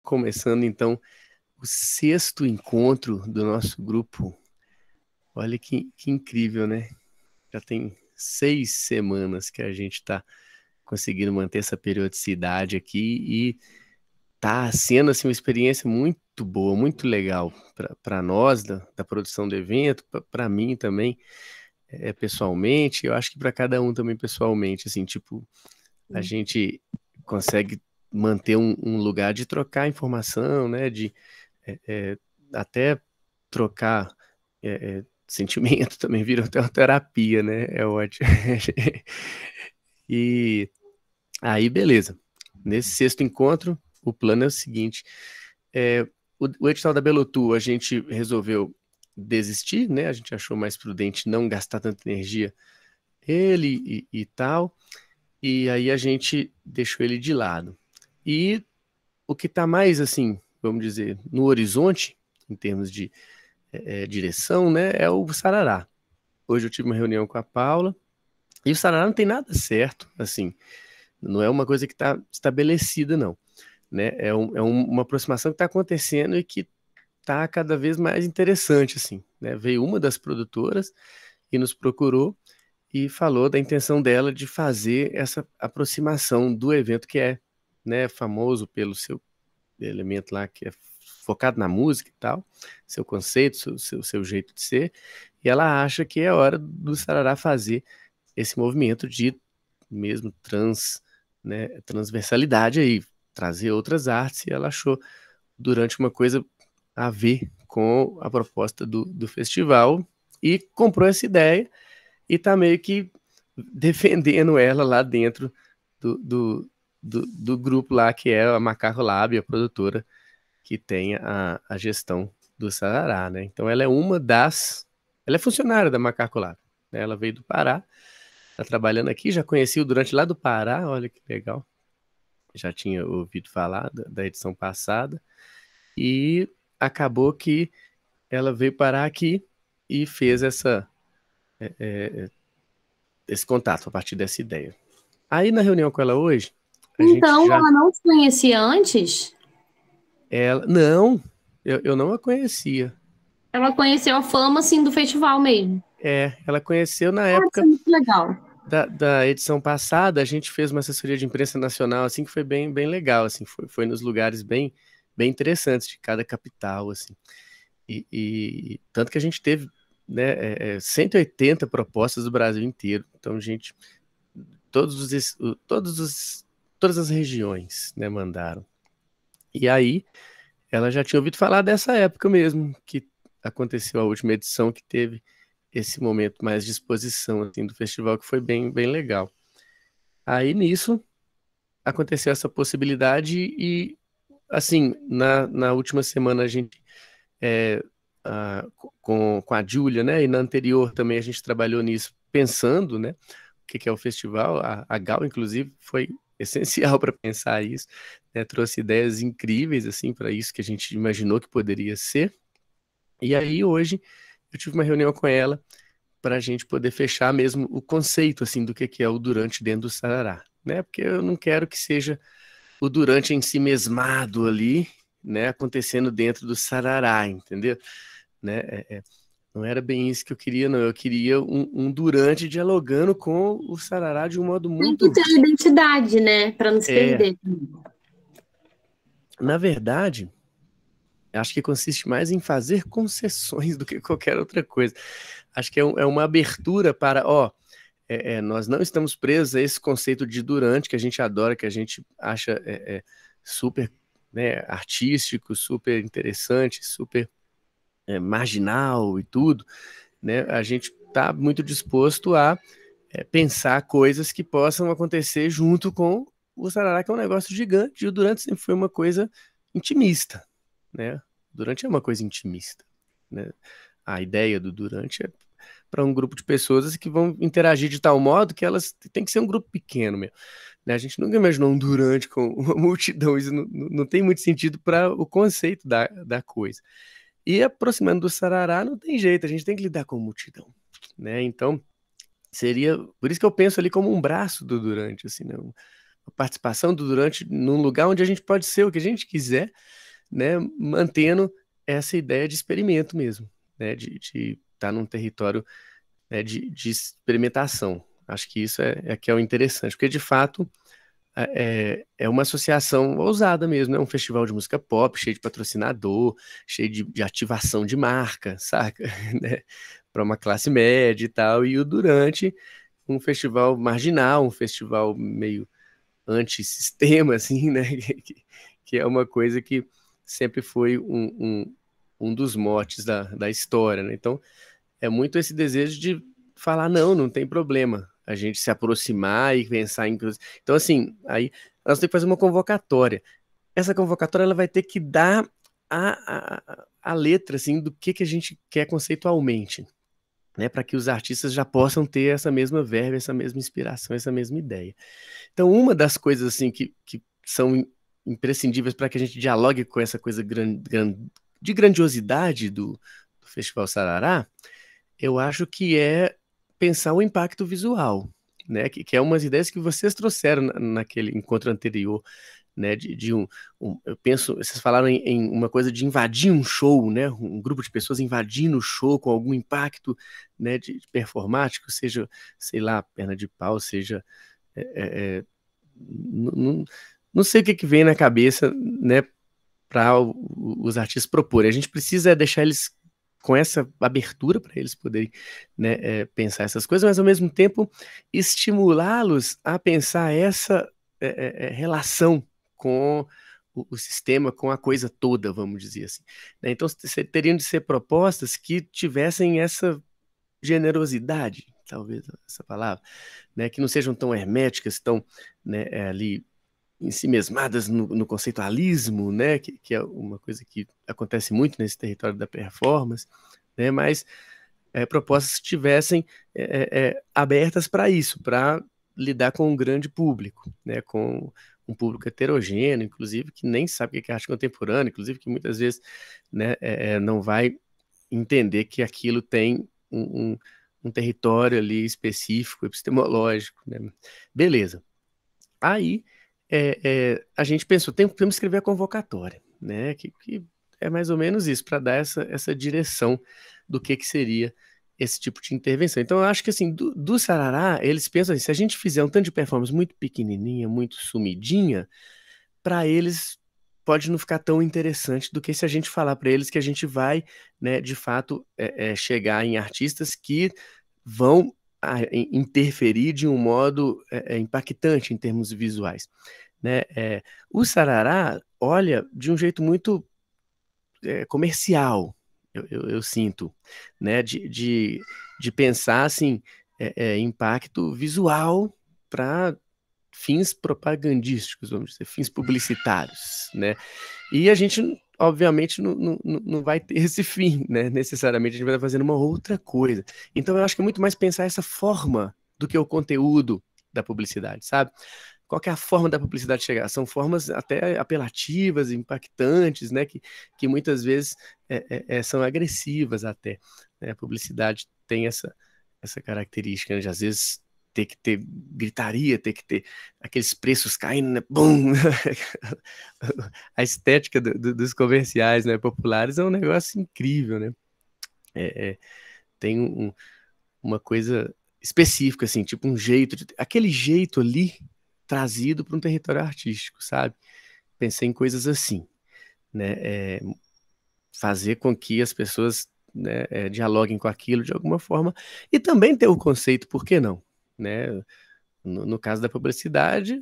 começando então o sexto encontro do nosso grupo. Olha que incrível, né? Já tem 6 semanas que a gente está conseguindo manter essa periodicidade aqui e tá sendo assim uma experiência muito boa, muito legal para nós da produção do evento, para mim também, pessoalmente, eu acho que para cada um também pessoalmente, assim, tipo, a gente consegue manter um lugar de trocar informação, né, de é, é, até trocar sentimento também vira até uma terapia, né? É ótimo. E aí, beleza. Nesse sexto encontro, o plano é o seguinte: é, o edital da Belotu, a gente resolveu desistir, né? A gente achou mais prudente não gastar tanta energia ele e tal, e aí a gente deixou ele de lado. E o que está mais, assim, vamos dizer, no horizonte, em termos de direção, né, é o Sarará. Hoje eu tive uma reunião com a Paula, e o Sarará não tem nada certo, assim, não é uma coisa que está estabelecida, não. Né? Uma aproximação que está acontecendo e que está cada vez mais interessante, assim, né? Veio uma das produtoras e nos procurou e falou da intenção dela de fazer essa aproximação do evento que é, né, famoso pelo seu elemento lá que é focado na música e tal, seu conceito, seu jeito de ser, e ela acha que é hora do Sarará fazer esse movimento de mesmo né, transversalidade aí, trazer outras artes, e ela achou durante uma coisa a ver com a proposta do festival e comprou essa ideia e está meio que defendendo ela lá dentro do, do, do grupo lá que é a Macaco Lab, a produtora que tem a gestão do Sarará, né? Então ela é ela é funcionária da Macaco Lab, né? Ela veio do Pará, está trabalhando aqui, já conheci o Durante lá do Pará, olha que legal, já tinha ouvido falar da edição passada, e acabou que ela veio parar aqui e fez esse contato a partir dessa ideia. Aí na reunião com ela hoje, a gente Então, já. ela não te conhecia antes? Não, eu não a conhecia. Ela conheceu a fama, assim, do festival mesmo. Ela conheceu na Ah, isso é época muito legal. da edição passada, a gente fez uma assessoria de imprensa nacional, assim, que foi bem legal, assim, foi nos lugares bem interessantes de cada capital, assim. E tanto que a gente teve, né, 180 propostas do Brasil inteiro. Então, gente, todos os, es- o- todos os, todas as regiões, né, mandaram. E aí, ela já tinha ouvido falar dessa época mesmo, que aconteceu a última edição, que teve esse momento mais de exposição, assim, do festival, que foi bem legal. Aí, nisso, aconteceu essa possibilidade e, assim, na última semana a gente é, com a Júlia, né? E na anterior também a gente trabalhou nisso, pensando, né? O que é o festival. A Gal, inclusive, foi essencial para pensar isso, né? Trouxe ideias incríveis, assim, para isso que a gente imaginou que poderia ser. E aí, hoje, eu tive uma reunião com ela para a gente poder fechar mesmo o conceito, assim, do que é o Durante dentro do Sarará, né? Porque eu não quero que seja o Durante em si mesmado ali, né? Acontecendo dentro do Sarará, entendeu? Né? Não era bem isso que eu queria, não. Eu queria um Durante dialogando com o Sarará de um modo Tem que muito. ter identidade, né? Pra não se É, perder. na verdade, acho que consiste mais em fazer concessões do que qualquer outra coisa. Acho que é uma abertura para, ó, nós não estamos presos a esse conceito de Durante que a gente adora, que a gente acha super, né, artístico, super interessante, super marginal e tudo, né? A gente está muito disposto a pensar coisas que possam acontecer junto com o Sarará, que é um negócio gigante, e o Durante sempre foi uma coisa intimista, né? O Durante é uma coisa intimista, né? A ideia do Durante é para um grupo de pessoas que vão interagir de tal modo que elas têm que ser um grupo pequeno mesmo, né? A gente nunca imaginou um Durante com uma multidão, isso não tem muito sentido para o conceito da coisa. E aproximando do Sarará não tem jeito, a gente tem que lidar com multidão, né? Então, seria. Por isso que eu penso ali como um braço do Durante, assim, né? a participação do Durante num lugar onde a gente pode ser o que a gente quiser, né, mantendo essa ideia de experimento mesmo, né, de estar num território, né, de experimentação. Acho que isso é que é o interessante, porque de fato é uma associação ousada mesmo, é um festival de música pop, cheio de patrocinador, cheio de ativação de marca, saca? Né? Para uma classe média e tal, e o Durante, um festival marginal, um festival meio antissistema, assim, né? Que é uma coisa que sempre foi um dos motes da história, né? Então, é muito esse desejo de falar, não tem problema, a gente se aproximar e pensar em... Então, assim, aí nós temos que fazer uma convocatória. Essa convocatória, ela vai ter que dar a letra, assim, do que a gente quer conceitualmente, né, para que os artistas já possam ter essa mesma verba, essa mesma inspiração, essa mesma ideia. Então, uma das coisas, assim, que são imprescindíveis para que a gente dialogue com essa coisa de grandiosidade do Festival Sarará, eu acho que é pensar o impacto visual, né? Que é umas ideias que vocês trouxeram naquele encontro anterior, né? Eu penso, vocês falaram em uma coisa de invadir um show, né? Um grupo de pessoas invadindo o show com algum impacto, né? De performático, seja, sei lá, perna de pau, seja, não sei o que vem na cabeça, né? Para os artistas proporem. A gente precisa deixar eles com essa abertura para eles poderem, né, pensar essas coisas, mas ao mesmo tempo estimulá-los a pensar essa relação com o sistema, com a coisa toda, vamos dizer assim. Né? Então teriam de ser propostas que tivessem essa generosidade, talvez essa palavra, né, que não sejam tão herméticas, tão, né, ali ensimesmadas no conceitualismo, né, que é uma coisa que acontece muito nesse território da performance, né, mas propostas que estivessem abertas para isso, para lidar com um grande público, né, com um público heterogêneo, inclusive, que nem sabe o que é arte contemporânea, inclusive que muitas vezes, né, não vai entender que aquilo tem um território ali específico, epistemológico, né? Beleza. Aí, a gente pensou, temos que escrever a convocatória, né? Que é mais ou menos isso, para dar essa direção do que seria esse tipo de intervenção. Então, eu acho que, assim, do Sarará, eles pensam assim, se a gente fizer um tanto de performance muito pequenininha, muito sumidinha, para eles pode não ficar tão interessante do que se a gente falar para eles que a gente vai, né, de fato, chegar em artistas que vão interferir de um modo impactante em termos visuais, né? O Sarará olha de um jeito muito comercial, eu sinto, né? De pensar assim, impacto visual para fins propagandísticos, vamos dizer, fins publicitários, né? E a gente, obviamente, não vai ter esse fim, né? Necessariamente, a gente vai estar fazendo uma outra coisa. Então, eu acho que é muito mais pensar essa forma do que o conteúdo da publicidade, sabe? Qual que é a forma da publicidade chegar? São formas até apelativas, impactantes, né? Que muitas vezes são agressivas até, né? A publicidade tem essa característica, né? De às vezes ter que ter gritaria, ter que ter aqueles preços caindo, né? Bum! A estética dos comerciais, né, populares é um negócio incrível, né? Tem uma coisa específica, assim, tipo um jeito, aquele jeito ali trazido para um território artístico, sabe? Pensei em coisas assim, né? Fazer com que as pessoas, né, dialoguem com aquilo de alguma forma e também ter o conceito, por que não? Né? No caso da publicidade,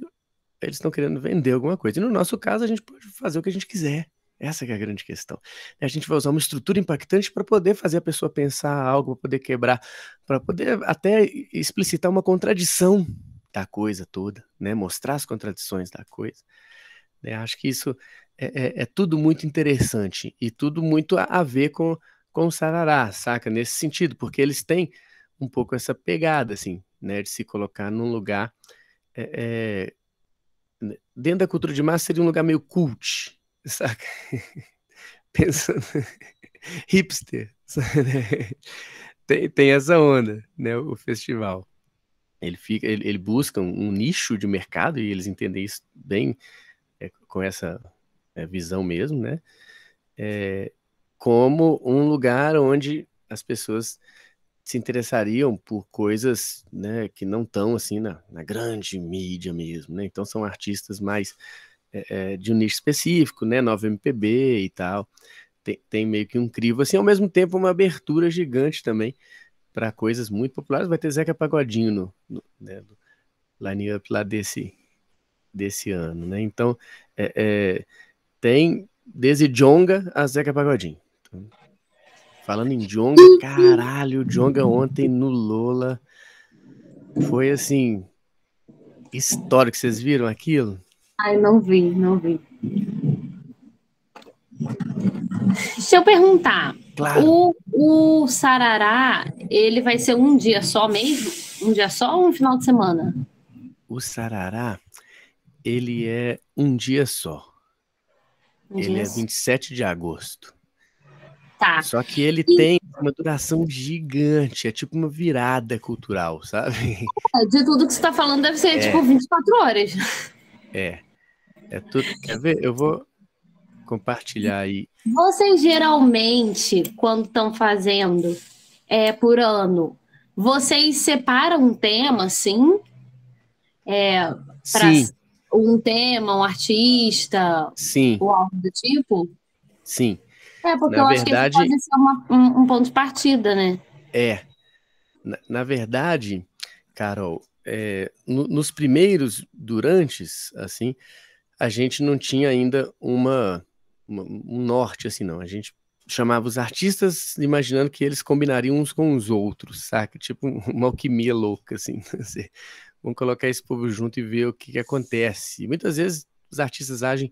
eles estão querendo vender alguma coisa. E no nosso caso, a gente pode fazer o que a gente quiser. Essa que é a grande questão. A gente vai usar uma estrutura impactante para poder fazer a pessoa pensar algo, para poder quebrar, para poder até explicitar uma contradição da coisa toda, né? Mostrar as contradições da coisa. Né? Acho que isso é tudo muito interessante e tudo muito a ver com o Sarará, saca? Nesse sentido, porque eles têm um pouco essa pegada, assim, né? De se colocar num lugar... dentro da cultura de massa seria um lugar meio cult, saca? Pensando hipster, sabe? Tem essa onda, né? O festival. Ele busca um nicho de mercado, e eles entendem isso bem, com essa visão mesmo, né? Como um lugar onde as pessoas se interessariam por coisas, né, que não estão assim na grande mídia mesmo, né? Então são artistas mais de um nicho específico, né? Nova MPB e tal. Tem meio que um crivo, assim, ao mesmo tempo uma abertura gigante também para coisas muito populares. Vai ter Zeca Pagodinho né, do line-up lá desse ano, né? Então, tem desde Djonga a Zeca Pagodinho. Então, falando em Djonga, caralho, o Djonga ontem no Lola foi, assim, histórico. Vocês viram aquilo? Ai, não vi, não vi. Deixa eu perguntar. Claro, O Sarará, ele vai ser um dia só mesmo? Um dia só ou um final de semana? o Sarará, ele é um dia só. Um Ele dia é só. 27 de agosto. Tá. Só que ele E tem uma duração gigante, é tipo uma virada cultural, sabe? de tudo que você está falando, deve ser tipo É, 24 horas. é, é tudo. Quer ver? Eu vou compartilhar aí. Vocês geralmente, quando estão fazendo por ano, vocês separam um tema, assim, para Sim, um tema, um artista, sim, ou algo do tipo? sim. Porque Na eu acho que esse verdade, pode ser um ponto de partida, né? é. Na verdade, Carol, nos primeiros durantes, assim, a gente não tinha ainda um norte, assim, não. A gente chamava os artistas imaginando que eles combinariam uns com os outros, saca? Tipo uma alquimia louca, assim. Assim. Vamos colocar esse povo junto e ver o que acontece. E muitas vezes os artistas agem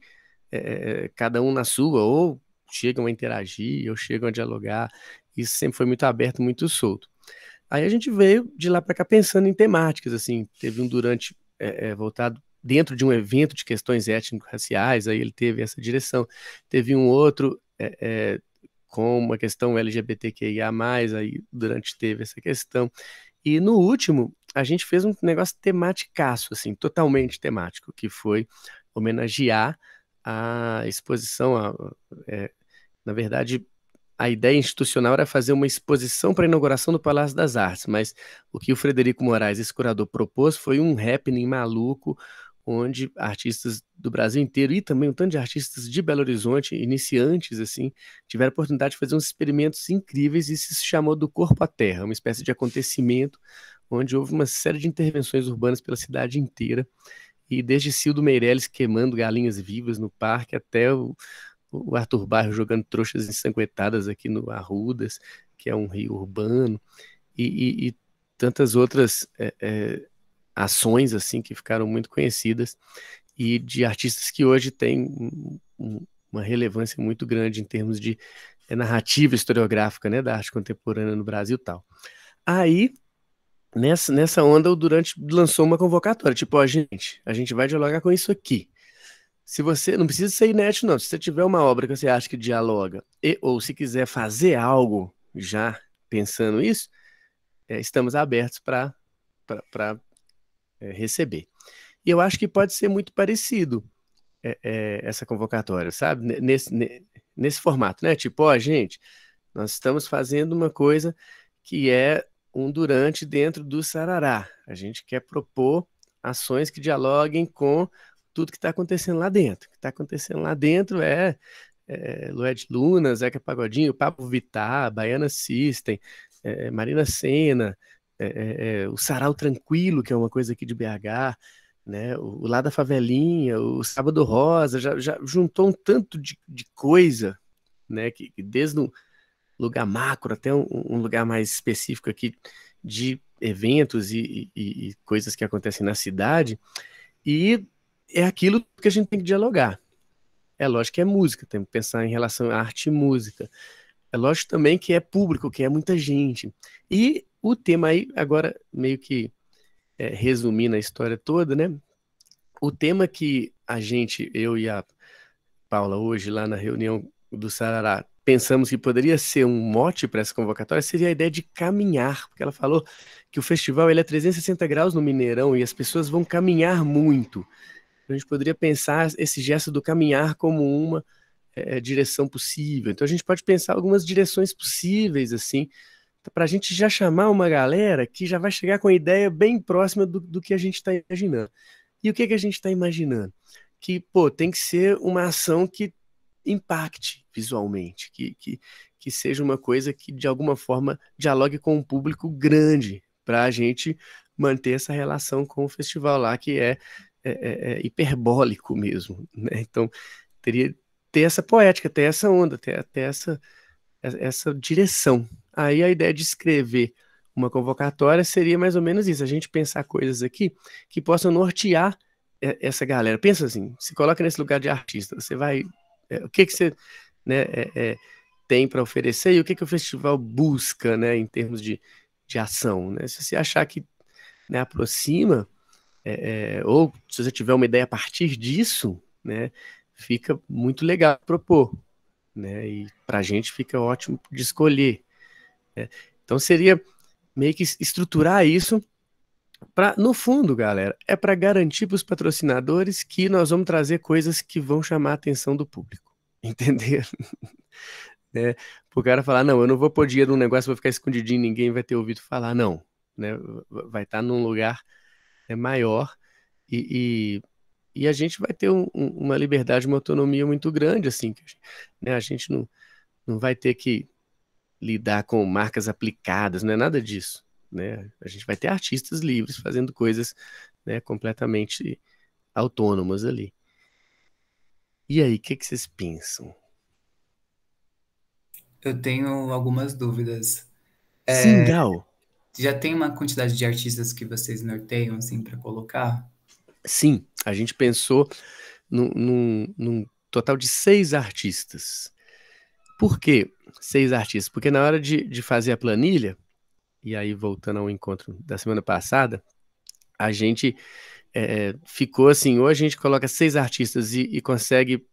cada um na sua, ou chegam a interagir, ou chegam a dialogar. Isso sempre foi muito aberto, muito solto. Aí a gente veio de lá para cá pensando em temáticas, assim, teve um durante voltado dentro de um evento de questões étnico-raciais, aí ele teve essa direção. Teve um outro com uma questão LGBTQIA+, aí durante teve essa questão. E no último, a gente fez um negócio tematicaço, assim, totalmente temático, que foi homenagear a exposição, na verdade, a ideia institucional era fazer uma exposição para a inauguração do Palácio das Artes, mas o que o Frederico Moraes, esse curador, propôs foi um happening maluco, onde artistas do Brasil inteiro e também um tanto de artistas de Belo Horizonte, iniciantes, assim, tiveram a oportunidade de fazer uns experimentos incríveis e se chamou do Corpo à Terra, uma espécie de acontecimento onde houve uma série de intervenções urbanas pela cidade inteira, e desde Cildo Meirelles queimando galinhas vivas no parque até o Arthur Bairro jogando trouxas ensanguentadas aqui no Arrudas, que é um rio urbano, e tantas outras ações assim que ficaram muito conhecidas e de artistas que hoje têm uma relevância muito grande em termos de narrativa historiográfica, né, da arte contemporânea no Brasil e tal. Aí, nessa onda, o Durante lançou uma convocatória, tipo, ó, gente, a gente vai dialogar com isso aqui. Se você não precisa ser inédito, não. Se você tiver uma obra que você acha que dialoga, ou se quiser fazer algo já pensando isso, estamos abertos para receber. E eu acho que pode ser muito parecido essa convocatória, sabe? Nesse formato, né? Tipo, ó, gente, nós estamos fazendo uma coisa que é um Durante dentro do Sarará. A gente quer propor ações que dialoguem com tudo que está acontecendo lá dentro. O que está acontecendo lá dentro Lued Luna, Zeca Pagodinho, Pablo Vittar, Baiana System, Marina Sena, o Sarau Tranquilo, que é uma coisa aqui de BH, né? O Lá da Favelinha, o Sábado Rosa, já juntou um tanto de coisa, né? Que desde um lugar macro até um lugar mais específico aqui de eventos e coisas que acontecem na cidade, e é aquilo que a gente tem que dialogar. É lógico que é música, tem que pensar em relação à arte e música. É lógico também que é público, que é muita gente. E o tema aí, agora meio que resumindo a história toda, né? O tema que a gente, eu e a Paula, hoje lá na reunião, do Sarará, pensamos que poderia ser um mote para essa convocatória seria a ideia de caminhar, porque ela falou que o festival ele é 360 graus no Mineirão e as pessoas vão caminhar muito. A gente poderia pensar esse gesto do caminhar como uma direção possível. Então a gente pode pensar algumas direções possíveis, assim, para a gente já chamar uma galera que já vai chegar com a ideia bem próxima do que a gente está imaginando. E o que, que a gente está imaginando? Que, pô, tem que ser uma ação que impacte visualmente, que seja uma coisa que de alguma forma dialogue com um público grande, para a gente manter essa relação com o festival lá, que é hiperbólico mesmo, né? Então, teria ter essa poética, ter essa onda, ter essa direção. Aí a ideia de escrever uma convocatória seria mais ou menos isso, a gente pensar coisas aqui que possam nortear essa galera. Pensa assim, se coloca nesse lugar de artista, você vai o que que você, né, tem para oferecer e o que que o festival busca, né, em termos de ação, né? Se você achar que, né, aproxima, ou se você tiver uma ideia a partir disso, né, fica muito legal propor, né? E para a gente fica ótimo de escolher, né? Então seria meio que estruturar isso para, no fundo, galera, é para garantir para os patrocinadores que nós vamos trazer coisas que vão chamar a atenção do público, entendeu? Né? Pro cara falar, não, eu não vou pôr dinheiro num negócio, vou ficar escondidinho, ninguém vai ter ouvido falar, não, né? Vai estar num lugar maior e, e a gente vai ter uma liberdade, uma autonomia muito grande, assim, né? A gente não vai ter que lidar com marcas aplicadas, não é nada disso, né? A gente vai ter artistas livres fazendo coisas, né, completamente autônomas ali. E aí, o que que vocês pensam? Eu tenho algumas dúvidas. Sim, Gal. Já tem uma quantidade de artistas que vocês norteiam, assim, para colocar? Sim, a gente pensou num total de 6 artistas. Por quê 6 artistas? Porque na hora de fazer a planilha, e aí voltando ao encontro da semana passada, a gente ficou assim, ou a gente coloca 6 artistas e consegue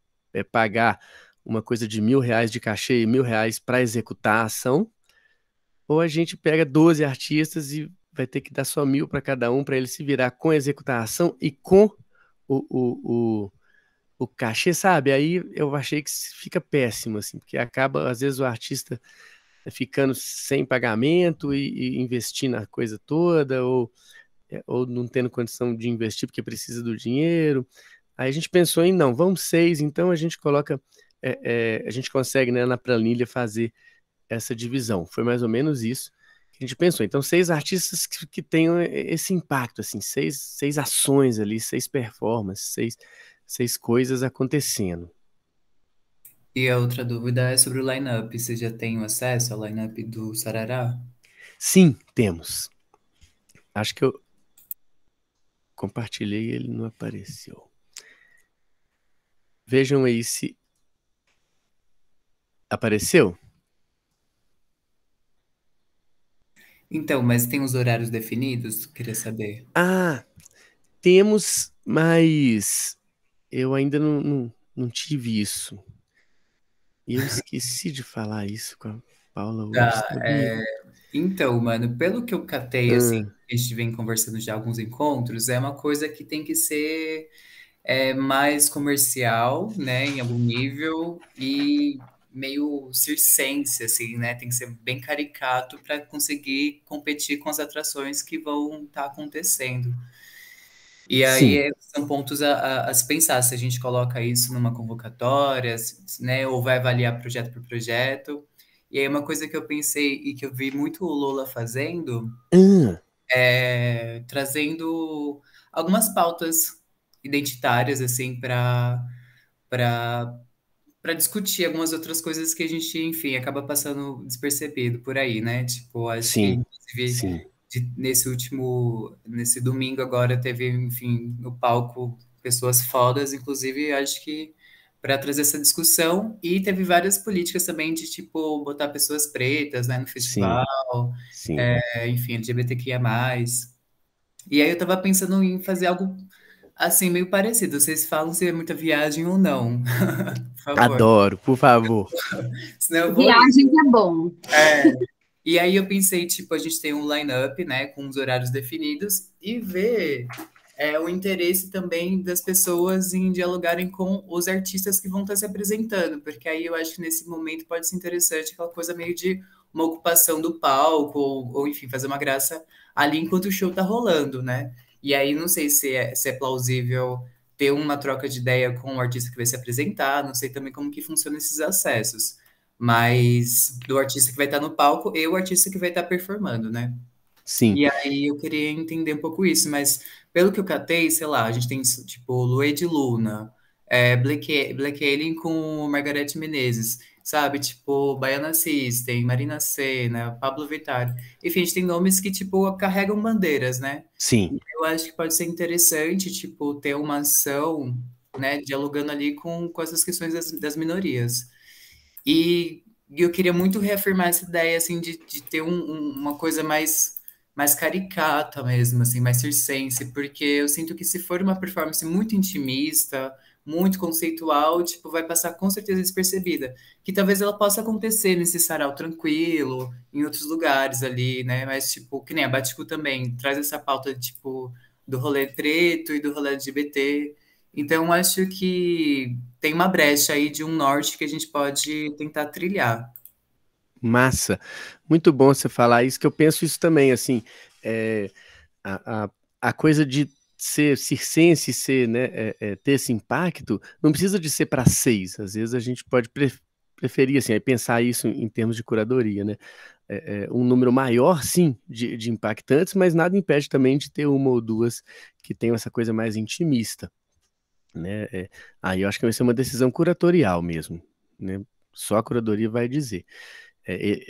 pagar uma coisa de R$ 1.000 de cachê e R$ 1.000 para executar a ação, ou a gente pega 12 artistas e vai ter que dar só 1.000 para cada um para ele se virar com a executar a ação e com o, o, o cachê, sabe? Aí eu achei que fica péssimo, assim, porque acaba, às vezes, o artista ficando sem pagamento e investindo na coisa toda, ou não tendo condição de investir porque precisa do dinheiro. Aí a gente pensou em, não, vamos 6, então a gente coloca, a gente consegue, né, na planilha fazer essa divisão. Foi mais ou menos isso que a gente pensou. Então, 6 artistas que tenham esse impacto, assim, seis ações ali, 6 performances, seis coisas acontecendo. E a outra dúvida é sobre o line-up. Vocês já têm acesso ao line-up do Sarará? Sim, temos. Acho que eu compartilhei e ele não apareceu. Vejam aí se apareceu. Então, mas tem os horários definidos? Queria saber. Ah, temos, mas eu ainda não tive isso. E eu esqueci de falar isso com a Paula hoje, Tá, sabia? então, mano, pelo que eu catei, assim, Ah, a gente vem conversando já alguns encontros, é uma coisa que tem que ser mais comercial, né, em algum nível, e meio circense, assim, né, tem que ser bem caricato para conseguir competir com as atrações que vão estar acontecendo. E aí sim. são pontos a se pensar se a gente coloca isso numa convocatória, né, ou vai avaliar projeto por projeto. E aí uma coisa que eu pensei e que eu vi muito o Lola fazendo Ah, trazendo algumas pautas identitárias assim para para discutir algumas outras coisas que a gente, enfim, acaba passando despercebido por aí, né? Tipo, acho que sim, inclusive sim, nesse domingo agora teve, enfim, no palco pessoas fodas, inclusive acho que para trazer essa discussão e teve várias políticas também de tipo botar pessoas pretas, né, no sim, festival, sim. enfim, LGBTQIA+. E aí eu tava pensando em fazer algo Assim, meio parecido. Vocês falam se é muita viagem ou não, por favor. Adoro, por favor. Senão eu vou ir. Viagens é bom. É. E aí eu pensei, tipo, a gente tem um line-up, né, com os horários definidos e ver o interesse também das pessoas em dialogarem com os artistas que vão estar se apresentando, porque aí eu acho que nesse momento pode ser interessante aquela coisa meio de uma ocupação do palco, ou enfim, fazer uma graça ali enquanto o show tá rolando, né? E aí não sei se é plausível ter uma troca de ideia com o artista que vai se apresentar, não sei também como que funcionam esses acessos, mas do artista que vai estar no palco e o artista que vai estar performando, né? Sim, E aí eu queria entender um pouco isso, mas pelo que eu catei, sei lá, a gente tem tipo Lued Luna, Black Alien com Margareth Menezes, sabe? Tipo Baiana System, Marina Sena, Pablo Vittar. Enfim, a gente tem nomes que tipo carregam bandeiras, né? sim. E eu acho que pode ser interessante, tipo, ter uma ação, né, dialogando ali com essas questões das minorias. E eu queria muito reafirmar essa ideia, assim, de ter uma coisa mais caricata mesmo, assim, mais circense, porque eu sinto que se for uma performance muito intimista, muito conceitual, tipo, vai passar com certeza despercebida. Que talvez ela possa acontecer nesse sarau tranquilo, em outros lugares ali, né? Mas, tipo, que nem a Baticu também, traz essa pauta, tipo, do rolê preto e do rolê LGBT. Então, acho que tem uma brecha aí de um norte que a gente pode tentar trilhar. Massa. Muito bom você falar isso, que eu penso isso também, assim, é, a, a, a coisa de ser circense, ser, né, ter esse impacto, não precisa de ser para 6, às vezes a gente pode preferir, assim, aí pensar isso em termos de curadoria, né, um número maior, sim, de impactantes, mas nada impede também de ter uma ou duas que tenham essa coisa mais intimista, né, aí eu acho que vai ser uma decisão curatorial mesmo, né, só a curadoria vai dizer.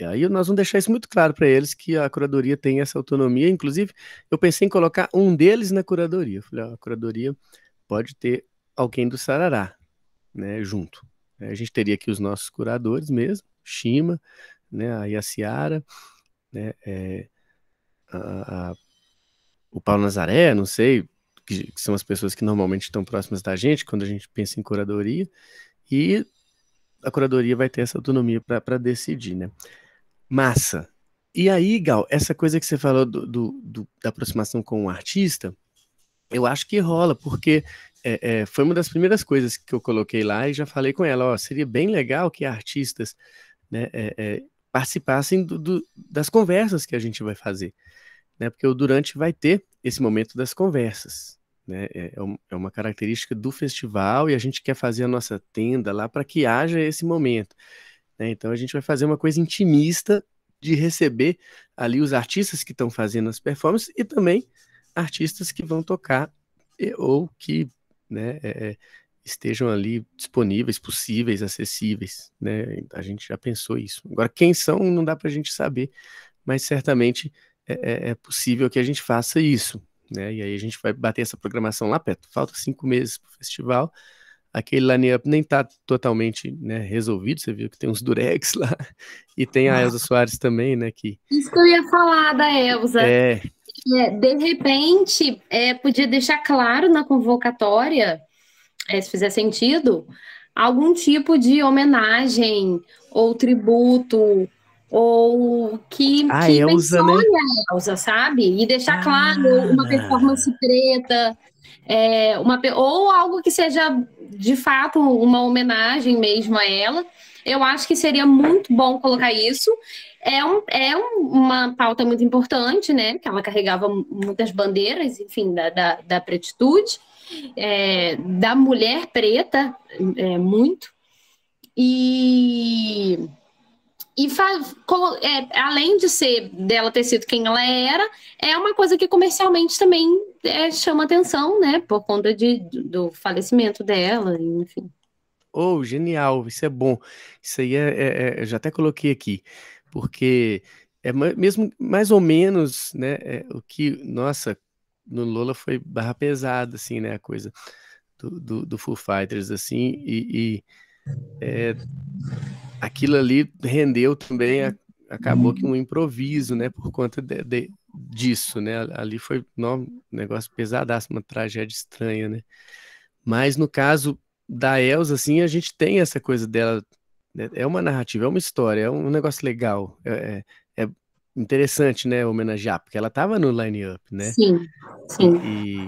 Aí nós vamos deixar isso muito claro para eles que a curadoria tem essa autonomia. Inclusive, eu pensei em colocar um deles na curadoria. Eu falei, ó, a curadoria pode ter alguém do Sarará, né, junto. A gente teria aqui os nossos curadores mesmo, Shima, né, a Yaciara, né, a- a- o Paulo Nazaré, não sei, que são as pessoas que normalmente estão próximas da gente quando a gente pensa em curadoria, e a curadoria vai ter essa autonomia para decidir, né? Massa. E aí, Gal, essa coisa que você falou da aproximação com o artista, eu acho que rola, porque foi uma das primeiras coisas que eu coloquei lá e já falei com ela, ó, seria bem legal que artistas, né, participassem das conversas que a gente vai fazer, né, porque o Durante vai ter esse momento das conversas, né, é uma característica do festival e a gente quer fazer a nossa tenda lá para que haja esse momento, né? Então a gente vai fazer uma coisa intimista de receber ali os artistas que estão fazendo as performances e também artistas que vão tocar ou que, né, estejam ali disponíveis, possíveis, acessíveis, né? A gente já pensou isso. Agora, quem são não dá para a gente saber, mas certamente é possível que a gente faça isso, né? E aí a gente vai bater essa programação lá perto. Falta 5 meses para o festival. Aquele line-up nem tá totalmente, né, resolvido, você viu que tem uns durex lá, e tem a Elza Soares também, né, que Isso que eu ia falar da Elza. é, De repente, podia deixar claro na convocatória, se fizer sentido, algum tipo de homenagem ou tributo, ou a que Elza, né? mencione a Elza, sabe? E deixar claro uma Ah, performance preta, ou algo que seja de fato uma homenagem mesmo a ela. Eu acho que seria muito bom colocar isso. Uma pauta muito importante, né? Que ela carregava muitas bandeiras, enfim, da pretitude, da mulher preta, muito. E, além de ser dela ter sido quem ela era, é uma coisa que comercialmente também chama atenção, né? Por conta do falecimento dela, enfim. oh, genial, isso é bom. Isso aí eu já até coloquei aqui, porque mesmo mais ou menos, né, o que, nossa, no Lola foi barra pesada, assim, né, a coisa do Foo Fighters, assim, e aquilo ali rendeu também, acabou que um improviso, né, por conta disso, né? Ali foi um negócio pesadaço, uma tragédia estranha, né? Mas no caso da Elsa, assim, a gente tem essa coisa dela, né? É uma narrativa, é uma história, é um negócio legal, é interessante, né, homenagear, porque ela estava no line-up, né? Sim, sim.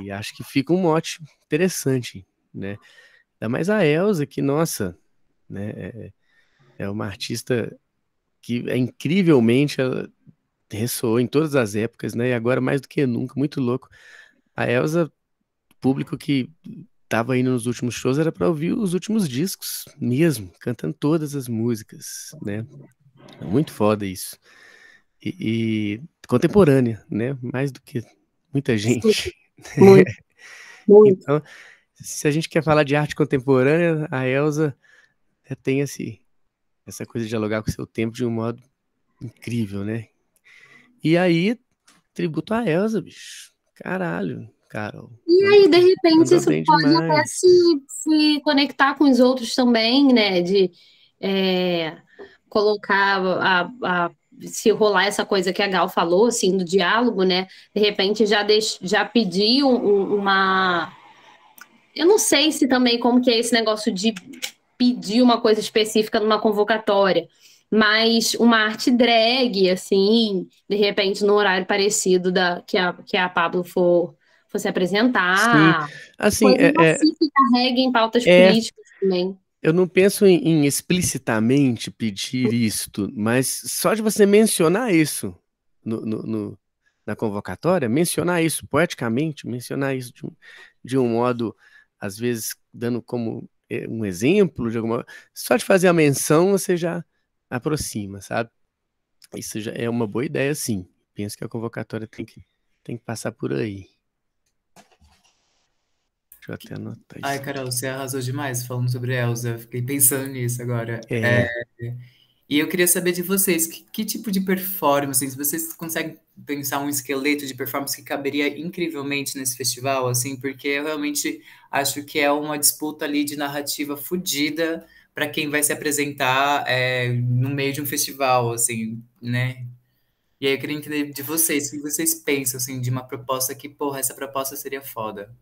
E acho que fica um mote interessante, né? Ainda mais a Elsa, que, nossa, né, é uma artista que incrivelmente ela ressoou em todas as épocas, né? E agora mais do que nunca, muito louco. A Elsa, público que tava indo nos últimos shows era para ouvir os últimos discos mesmo, cantando todas as músicas, né? É muito foda isso. E contemporânea, né? Mais do que muita Sim, gente. muito, muito. Então, se a gente quer falar de arte contemporânea, a Elsa tem essa coisa de dialogar com o seu tempo de um modo incrível, né? E aí, tributo a Elsa, bicho. Caralho, Carol. E aí, de repente, Mandou isso bem pode até demais. se conectar com os outros também, né? De é, colocar se rolar essa coisa que a Gal falou, assim, do diálogo, né? De repente já pedir uma. Eu não sei se também como que é esse negócio de pedir uma coisa específica numa convocatória, mas uma arte drag, assim, de repente, no horário parecido que a Pablo for se Sim, apresentar. assim, Coisas assim que carreguem pautas é, políticas também. eu não penso em explicitamente pedir isto, mas só de você mencionar isso na convocatória, mencionar isso poeticamente, mencionar isso de um modo, às vezes, dando como um exemplo de alguma. Só de fazer a menção, você já aproxima, sabe? Isso já é uma boa ideia, sim. Penso que a convocatória tem que passar por aí. Deixa eu até anotar Ai, isso Carol, aqui. você arrasou demais falando sobre Elsa. Fiquei pensando nisso agora. É, E eu queria saber de vocês, que tipo de performance, se vocês conseguem pensar um esqueleto de performance que caberia incrivelmente nesse festival, assim, porque eu realmente acho que é uma disputa ali de narrativa fodida para quem vai se apresentar no meio de um festival, assim, né? E aí eu queria entender de vocês, o que vocês pensam, assim, de uma proposta que, porra, essa proposta seria foda.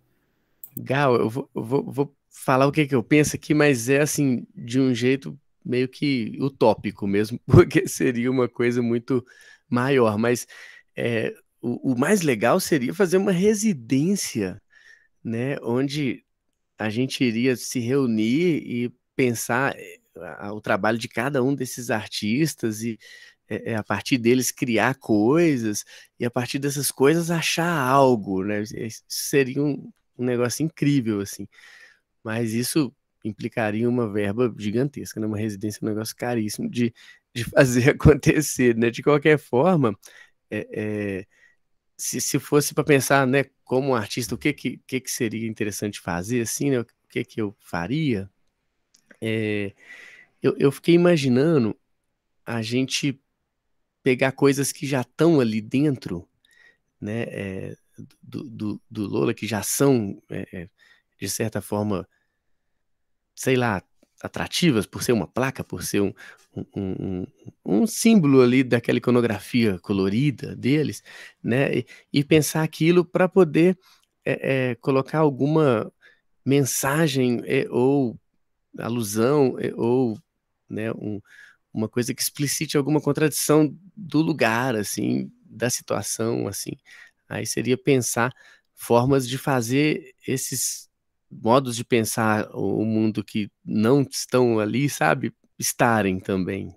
Gal, eu vou falar o que que eu penso aqui, mas é assim, de um jeito meio que utópico mesmo, porque seria uma coisa muito maior. Mas o mais legal seria fazer uma residência, né? Onde a gente iria se reunir e pensar o trabalho de cada um desses artistas e a partir deles criar coisas e a partir dessas coisas achar algo, né? Isso seria um negócio incrível, assim. Mas isso implicaria uma verba gigantesca, né? Uma residência é um negócio caríssimo de fazer acontecer, né? De qualquer forma, é, se fosse para pensar, né, como artista, o que seria interessante fazer, assim, né, o que eu faria, é, eu fiquei imaginando a gente pegar coisas que já estão ali dentro, né, do Lola, que já são, de certa forma, sei lá, atrativas por ser uma placa, por ser um, um, um- um símbolo ali daquela iconografia colorida deles, né? E pensar aquilo para poder colocar alguma mensagem ou alusão ou, né, uma coisa que explicite alguma contradição do lugar, assim, da situação, assim. Aí seria pensar formas de fazer esses modos de pensar o mundo que não estão ali, sabe, estarem também.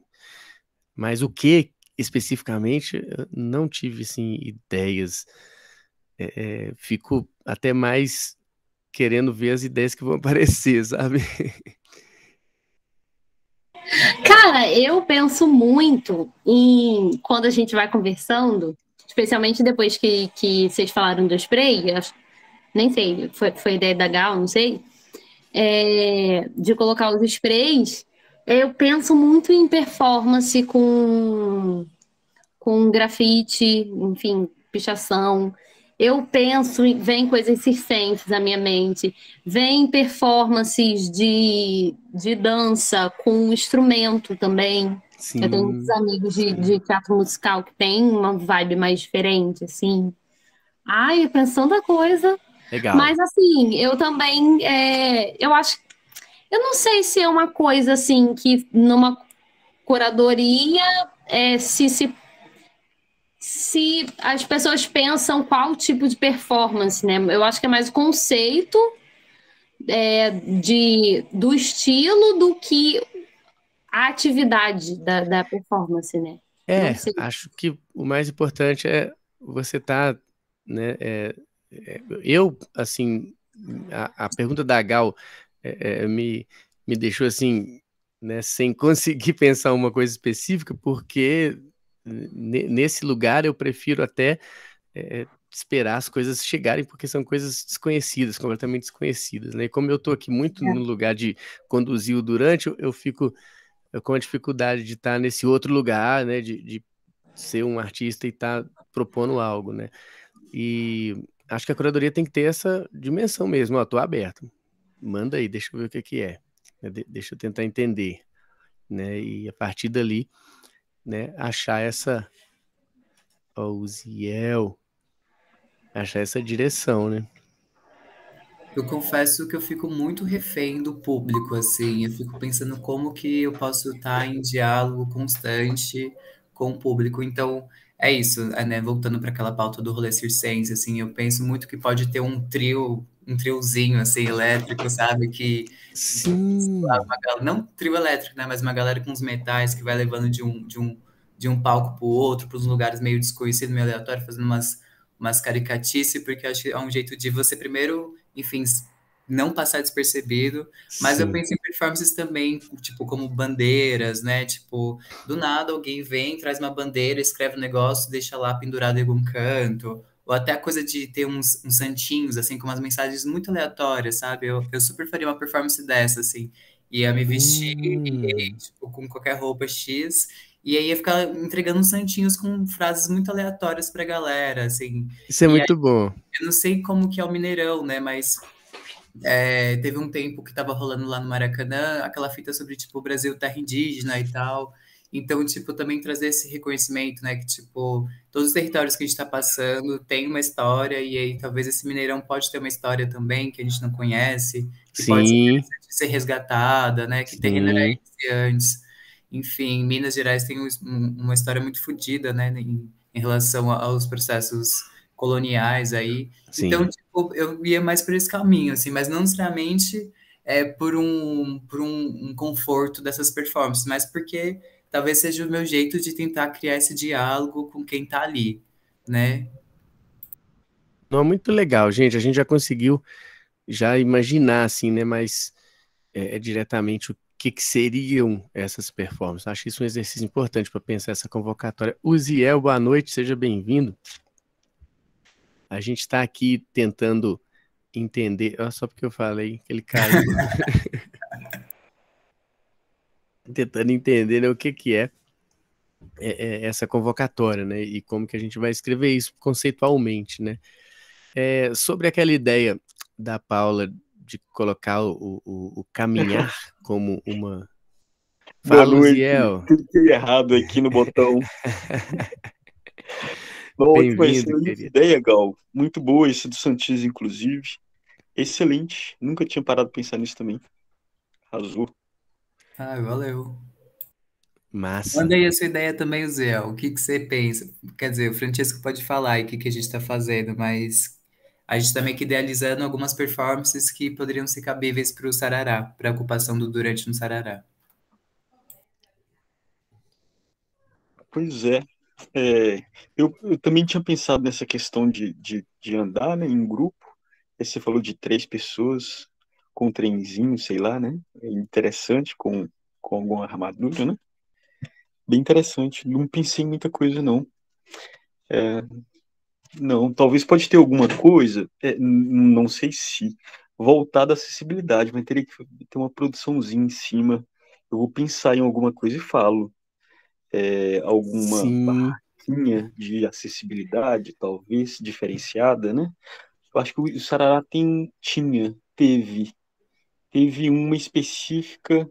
Mas o que especificamente, eu não tive, assim, ideias. Fico até mais querendo ver as ideias que vão aparecer, sabe? Cara, eu penso muito em quando a gente vai conversando, especialmente depois que vocês falaram do spray, nem sei, foi ideia da Gal, não sei, de colocar os sprays. Eu penso muito em performance com grafite, enfim, pichação. eu penso, vem coisas circenses à minha mente, vem performances de dança com instrumento também. Eu tenho muitos Sim, amigos de sim. teatro musical que tem uma vibe mais diferente, assim. Ai, pensando a coisa. Legal. Mas, assim, eu também, eu acho, eu não sei se é uma coisa, assim, que numa curadoria, se as pessoas pensam qual tipo de performance, né? Eu acho que é mais o conceito do estilo do que a atividade da performance, né? Não sei. Acho que o mais importante é você estar, né? Eu, assim, a pergunta da Gal me deixou assim, né, sem conseguir pensar uma coisa específica, porque nesse lugar eu prefiro até esperar as coisas chegarem, porque são coisas desconhecidas, completamente desconhecidas, né? E como eu estou aqui muito no lugar de conduzir o durante, eu fico com a dificuldade de estar nesse outro lugar, né? De ser um artista e estar propondo algo, né? E acho que a curadoria tem que ter essa dimensão mesmo. Ó, tô aberto. Manda aí, deixa eu ver o que que é. Deixa eu tentar entender, né? E a partir dali, né, achar essa, ó, o Ziel, achar essa direção, né? Eu confesso que eu fico muito refém do público, assim. Eu fico pensando como que eu posso estar em diálogo constante com o público. Então, é isso, né? Voltando para aquela pauta do rolê circense, assim, eu penso muito que pode ter um triozinho, assim, elétrico, sabe? Sim, Não trio elétrico, né? Mas uma galera com os metais que vai levando de um palco para o outro, para uns lugares meio desconhecidos, meio aleatório, fazendo umas caricatices, porque eu acho que é um jeito de você primeiro, enfim, não passar despercebido, mas eu sim. penso em performances também, tipo, como bandeiras, né? Tipo, do nada alguém vem, traz uma bandeira, escreve um negócio, deixa lá pendurado em algum canto, ou até a coisa de ter uns santinhos, assim, com umas mensagens muito aleatórias, sabe? Eu super faria uma performance dessa, assim. Ia me vestir, Hum, tipo, com qualquer roupa X, e aí ia ficar entregando uns santinhos com frases muito aleatórias pra galera, assim. isso é E aí, muito bom. eu não sei como que é o Mineirão, né? Mas teve um tempo que tava rolando lá no Maracanã aquela fita sobre, tipo, o Brasil terra indígena e tal. Então, tipo, também trazer esse reconhecimento, né? Que, tipo, todos os territórios que a gente tá passando tem uma história, e aí talvez esse Mineirão pode ter uma história também que a gente não conhece, que pode ser Sim, interessante ser resgatada, né? Que terreno era sim, esse antes. Enfim, Minas Gerais tem uma história muito fodida, né? Em relação aos processos coloniais aí. Então, sim. tipo, eu ia mais por esse caminho, assim, mas não necessariamente por um conforto dessas performances, mas porque talvez seja o meu jeito de tentar criar esse diálogo com quem tá ali, né? Não, é muito legal, gente. A gente já conseguiu já imaginar, assim, né? Mas diretamente o que que seriam essas performances. Acho isso um exercício importante para pensar essa convocatória. Uziel, boa noite, seja bem-vindo. A gente está aqui tentando entender, só porque eu falei que ele caiu, tentando entender, né, o que que essa convocatória, né, e como que a gente vai escrever isso conceitualmente, né. Sobre aquela ideia da Paula de colocar o caminhar como uma... Boa Fala, noite. Uziel. Cliquei errado aqui no botão. Uma ótima, Bem-vindo, excelente querido. ideia, Gal. Muito boa esse do Santis, inclusive. Excelente. Nunca tinha parado de pensar nisso também. Arrasou. Ah, valeu. Massa. Manda aí a sua ideia também, Zé. O que que você pensa? Quer dizer, o Francesco pode falar aí o que que a gente está fazendo, mas a gente está meio que idealizando algumas performances que poderiam ser cabíveis para o Sarará, para a ocupação do Durante no Sarará. Pois é. Eu também tinha pensado nessa questão de andar, né, em grupo. Aí você falou de 3 pessoas com um trenzinho, sei lá, né? É interessante, com alguma armadura, né? Bem interessante. Não pensei em muita coisa, não. É, Não, talvez pode ter alguma coisa, não sei se, voltada à acessibilidade, mas teria que ter uma produçãozinha em cima. Eu vou pensar em alguma coisa e falo. Alguma Sim. musiquinha de acessibilidade, talvez, diferenciada, né? Eu acho que o Sarará teve uma específica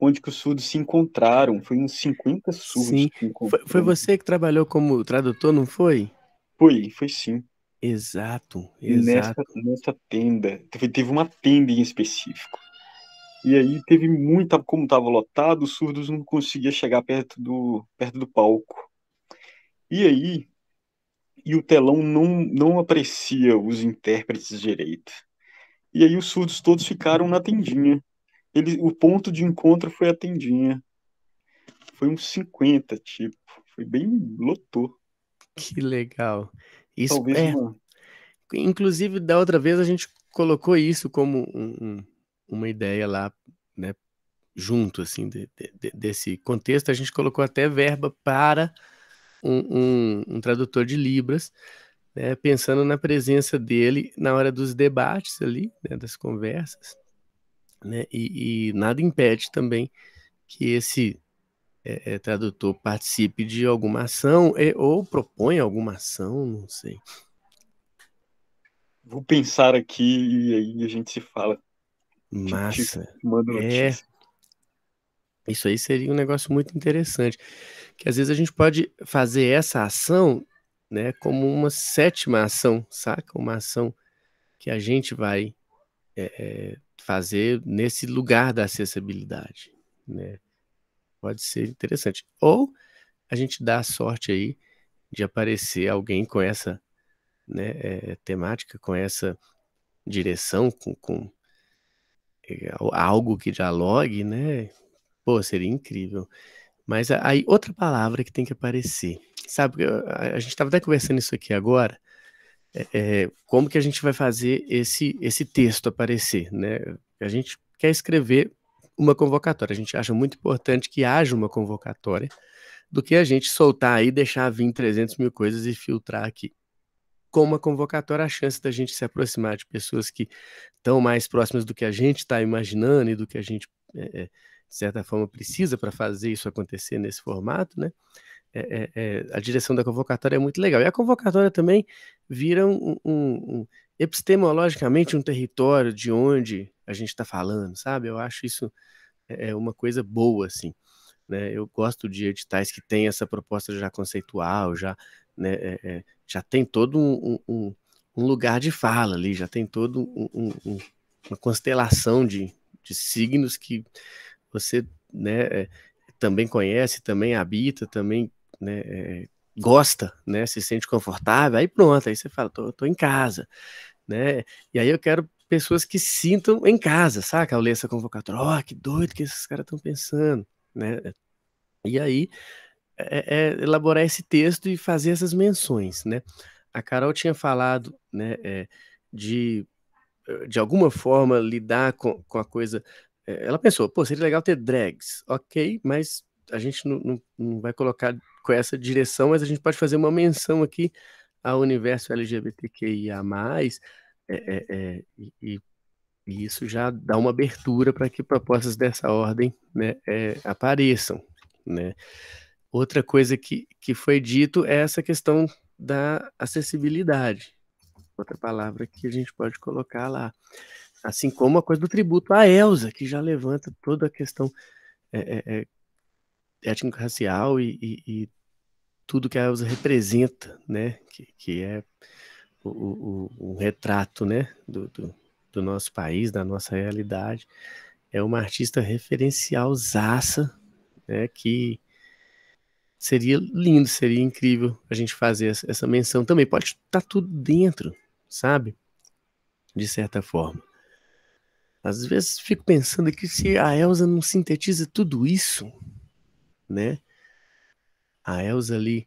onde que os surdos se encontraram. Foi uns 50 surdos Sim. que Foi encontrou. você que trabalhou como tradutor, não foi? Foi sim. Exato, Nessa, exato. nessa tenda. Teve uma tenda em específico. E aí teve muita, como estava lotado, os surdos não conseguiam chegar perto do palco. E aí, o telão não aprecia os intérpretes direito. E aí os surdos todos ficaram na tendinha. O ponto de encontro foi a tendinha. Foi uns 50, tipo. Foi bem, lotou. Que legal. Isso Talvez é, uma. inclusive da outra vez a gente colocou isso como uma ideia lá, né, junto assim desse contexto, a gente colocou até verba para um tradutor de Libras, né, pensando na presença dele na hora dos debates ali, né, das conversas, né, e nada impede também que esse tradutor participe de alguma ação ou proponha alguma ação, não sei. Vou pensar aqui e aí a gente se fala. Te Massa. mando É, notícia. isso aí seria um negócio muito interessante, que às vezes a gente pode fazer essa ação, né, como uma sétima ação, saca? Uma ação que a gente vai fazer nesse lugar da acessibilidade, né? Pode ser interessante. Ou a gente dá a sorte aí de aparecer alguém com essa, né, temática, com essa direção, com algo que dialogue, né? Pô, seria incrível. Mas aí, outra palavra que tem que aparecer. Sabe, a gente estava até conversando isso aqui agora, como que a gente vai fazer esse texto aparecer, né? A gente quer escrever uma convocatória, a gente acha muito importante que haja uma convocatória, do que a gente soltar aí, deixar vir 300 mil coisas e filtrar aqui. Com uma convocatória, a chance da gente se aproximar de pessoas que estão mais próximas do que a gente está imaginando e do que a gente, de certa forma, precisa para fazer isso acontecer nesse formato, né? A direção da convocatória é muito legal. E a convocatória também vira epistemologicamente um território de onde a gente está falando, sabe? Eu acho isso uma coisa boa, assim, né? Eu gosto de editais que tem essa proposta já conceitual, já, né, já tem todo um lugar de fala ali, já tem todo uma constelação de signos que você, né, também conhece, também habita, também, né, gosta, né, se sente confortável, aí pronto, aí você fala, tô em casa, né, e aí eu quero pessoas que se sintam em casa, saca, ao ler essa convocatória, ó, que doido que esses caras estão pensando, né, e aí elaborar esse texto e fazer essas menções, né, a Carol tinha falado, né, de alguma forma lidar com a coisa. Ela pensou, pô, seria legal ter drags, ok, mas a gente não vai colocar com essa direção, mas a gente pode fazer uma menção aqui ao universo LGBTQIA+, e isso já dá uma abertura para que propostas dessa ordem, né, apareçam, né. Outra coisa que foi dito é essa questão da acessibilidade, outra palavra que a gente pode colocar lá. Assim como a coisa do tributo à Elsa, que já levanta toda a questão étnico-racial e tudo que a Elsa representa, né? Que é um retrato, né? Do nosso país, da nossa realidade. É uma artista referencialzaça, né? Que seria lindo, seria incrível a gente fazer essa menção também. Pode estar tudo dentro, sabe? De certa forma. Às vezes fico pensando que se a Elsa não sintetiza tudo isso, né? A Elsa ali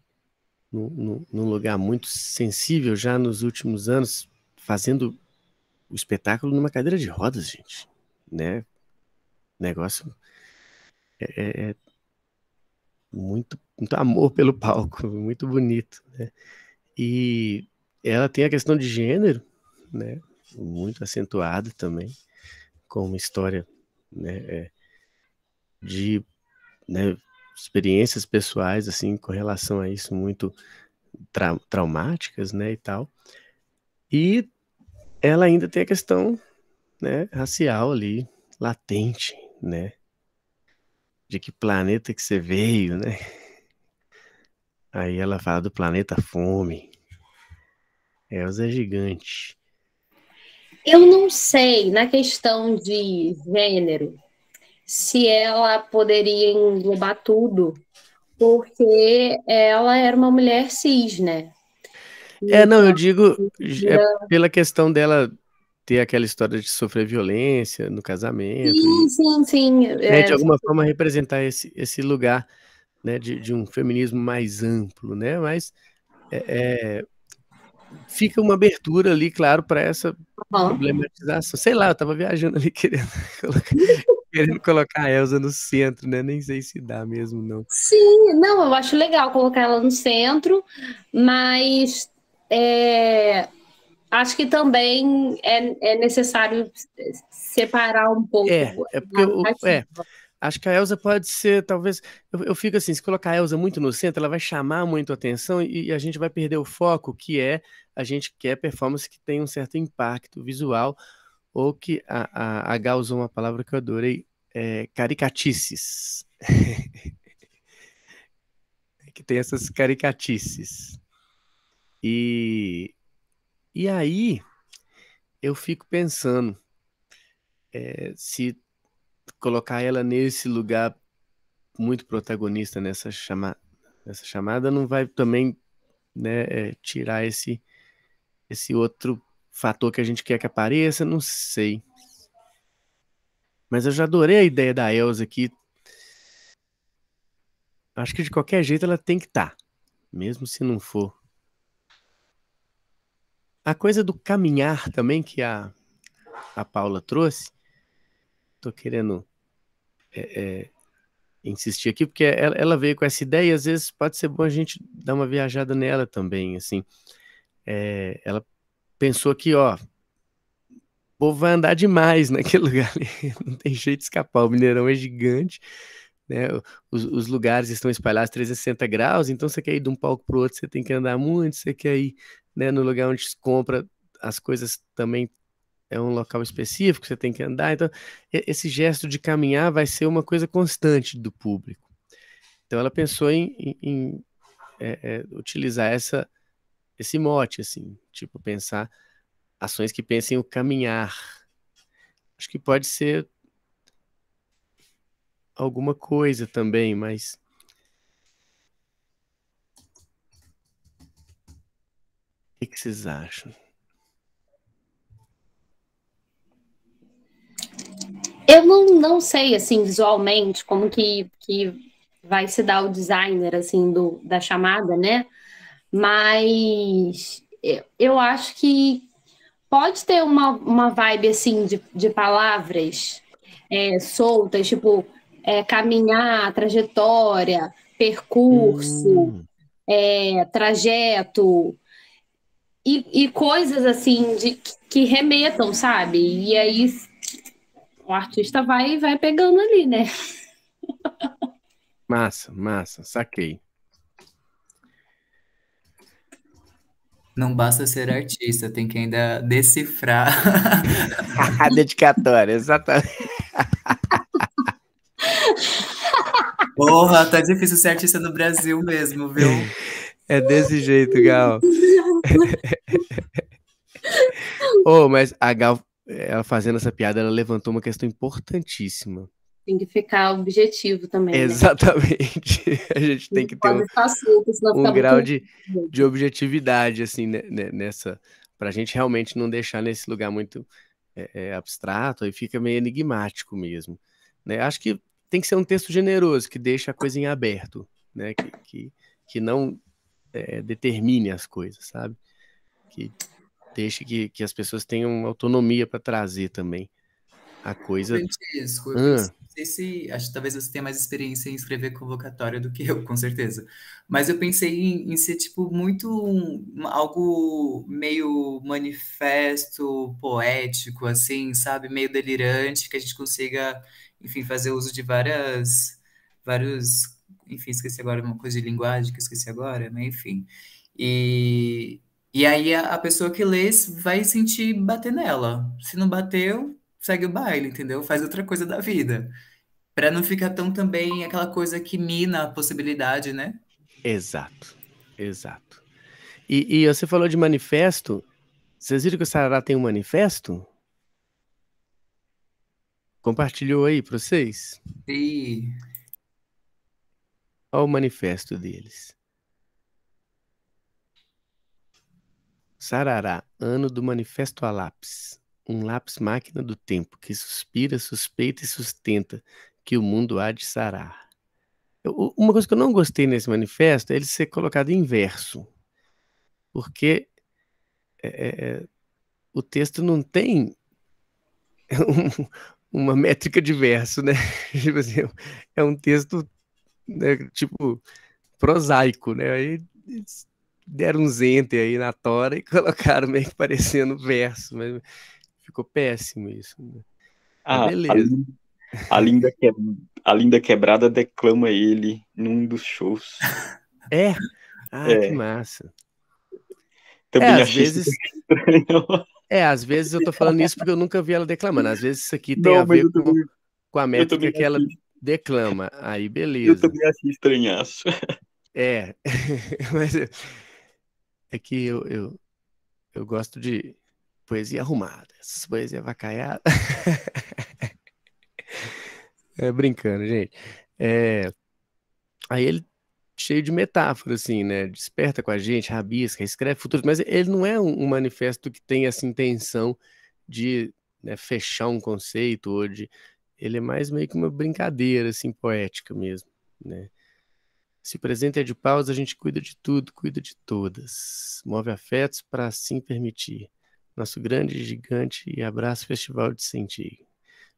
num lugar muito sensível já nos últimos anos, fazendo o espetáculo numa cadeira de rodas, gente, né? Negócio é muito, muito amor pelo palco, muito bonito, né? E ela tem a questão de gênero, né? Muito acentuada também, com uma história, né? De, né, experiências pessoais, assim, com relação a isso, muito traumáticas, né, e tal. E ela ainda tem a questão, né, racial ali, latente, né? De que planeta que você veio, né? Aí ela fala do planeta Fome. Elsa é gigante. Eu não sei, na questão de gênero, se ela poderia englobar tudo, porque ela era uma mulher cis, né? Não, eu Então, digo pela questão dela ter aquela história de sofrer violência no casamento sim, e, sim, sim. né, de alguma forma representar esse lugar, né, de um feminismo mais amplo, né? Mas fica uma abertura ali, claro, para essa problematização. Sei lá, eu tava viajando ali querendo colocar a Elsa no centro, né? Nem sei se dá mesmo, não. Sim, não, eu acho legal colocar ela no centro, mas acho que também é necessário separar um pouco Porque a narrativa. acho que a Elsa pode ser, talvez, eu fico assim, se colocar a Elsa muito no centro, ela vai chamar muito a atenção e a gente vai perder o foco, que é, a gente quer performance que tem um certo impacto visual, ou que a Gal usou uma palavra que eu adorei, caricatices. Que tem essas caricatices. E aí, eu fico pensando, se colocar ela nesse lugar muito protagonista nessa chamada não vai também, né, tirar esse outro fator que a gente quer que apareça, não sei. Mas eu já adorei a ideia da Elsa aqui. Acho que de qualquer jeito ela tem que estar, mesmo se não for. A coisa do caminhar também que a Paula trouxe, tô querendo insistir aqui, porque ela veio com essa ideia e às vezes pode ser bom a gente dar uma viajada nela também, assim. Ela pensou que, ó, o povo vai andar demais naquele lugar ali, não tem jeito de escapar, o Mineirão é gigante, né? Os lugares estão espalhados 360 graus, então você quer ir de um palco para o outro, você tem que andar muito, você quer ir, né, no lugar onde se compra as coisas também é um local específico, você tem que andar, então esse gesto de caminhar vai ser uma coisa constante do público. Então ela pensou em utilizar esse mote, assim, tipo, pensar ações que pensem o caminhar. Acho que pode ser alguma coisa também, mas o que vocês acham? Eu não sei, assim, visualmente, como que vai se dar o designer, assim, da chamada, né? Mas eu acho que pode ter uma vibe, assim, de palavras soltas, tipo, caminhar, trajetória, percurso, trajeto, e coisas, assim, que remetam, sabe? E aí o artista vai pegando ali, né? Massa, saquei. Não basta ser artista, tem que ainda decifrar. A dedicatória, exatamente. Porra, tá difícil ser artista no Brasil mesmo, viu? É desse jeito, Gal. Mas a Gal, ela fazendo essa piada, ela levantou uma questão importantíssima. Tem que ficar objetivo também, né? Exatamente. A gente tem que ter Pode ficar solto, senão um fica grau muito... de objetividade, assim, nessa, pra gente realmente não deixar nesse lugar muito abstrato, aí fica meio enigmático mesmo, né? Acho que tem que ser um texto generoso, que deixa a coisa em aberto, né? Que não determine as coisas, sabe? Que deixe que as pessoas tenham autonomia para trazer também a coisa. Francisco, eu pensei, não sei se, acho que talvez você tenha mais experiência em escrever convocatória do que eu, com certeza. Mas eu pensei em ser, tipo, muito algo meio manifesto, poético, assim, sabe? Meio delirante, que a gente consiga, enfim, fazer uso de vários enfim, esqueci agora uma coisa de linguagem que eu esqueci agora, mas enfim. E aí a pessoa que lê vai sentir bater nela. Se não bateu, segue o baile, entendeu? Faz outra coisa da vida. Pra não ficar tão também aquela coisa que mina a possibilidade, né? Exato, exato. E você falou de manifesto. Vocês viram que o Sarará tem um manifesto? Compartilhou aí para vocês? E Olha o manifesto deles. Sarará, ano do manifesto a lápis. Um lápis máquina do tempo, que suspira, suspeita e sustenta que o mundo há de sarar. Uma coisa que eu não gostei nesse manifesto é ele ser colocado em verso. Porque o texto não tem uma métrica de verso, né? Tipo assim, é um texto, né, tipo, prosaico, né? Aí eles deram uns enter aí na tora e colocaram meio que parecendo verso, mas ficou péssimo isso, né? Mas Ah, beleza. a Linda Quebrada declama ele num dos shows. É? Ah, que É, massa. também Às achei isso vezes, estranho. às vezes eu tô falando isso porque eu nunca vi ela declamando. Às vezes isso aqui tem a Não, mas ver com a eu também métrica que ela achei, declama. Aí, eu beleza. também achei estranhaço. É, mas é que eu gosto de poesia arrumada. Essas poesias avacalhadas. É brincando, gente. É, aí ele cheio de metáfora, assim, né? Desperta com a gente, rabisca, escreve futuro, mas ele não é um manifesto que tem essa intenção de, né, fechar um conceito ou de. Ele é mais meio que uma brincadeira, assim, poética mesmo, né? Se o presente é de pausa, a gente cuida de tudo, cuida de todas. Move afetos para assim permitir. Nosso grande, gigante e abraço festival de sentir.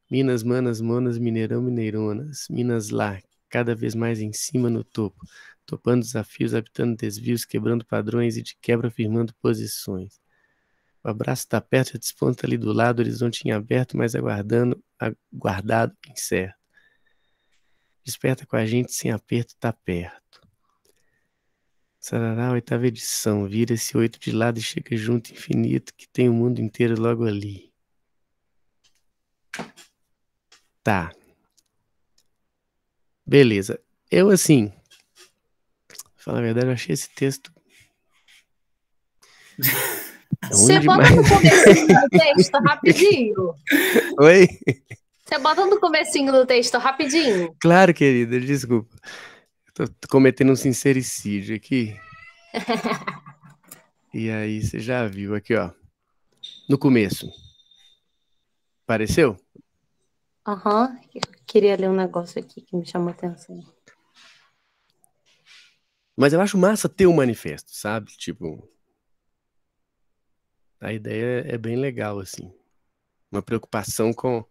Minas, manas, monas, Mineirão, mineironas. Minas lá, cada vez mais em cima no topo. Topando desafios, habitando desvios, quebrando padrões e de quebra firmando posições. O abraço está perto, desponta ali do lado, horizonte em aberto, mas aguardado, incerto. Desperta com a gente sem aperto, tá perto. Sarará, oitava edição. Vira esse 8 de lado e chega junto infinito, que tem o mundo inteiro logo ali. Tá. Beleza. Eu, assim, pra falar a verdade, eu achei esse texto Você ruim bota demais. no comecinho do texto rapidinho. Oi? Você bota no comecinho do texto rapidinho. Claro, querida, desculpa. Tô cometendo um sincericídio aqui. E aí, você já viu aqui, ó. No começo. Apareceu? Aham. Eu queria ler um negócio aqui que me chamou a atenção. Mas eu acho massa ter um manifesto, sabe? Tipo, a ideia é bem legal, assim. Uma preocupação com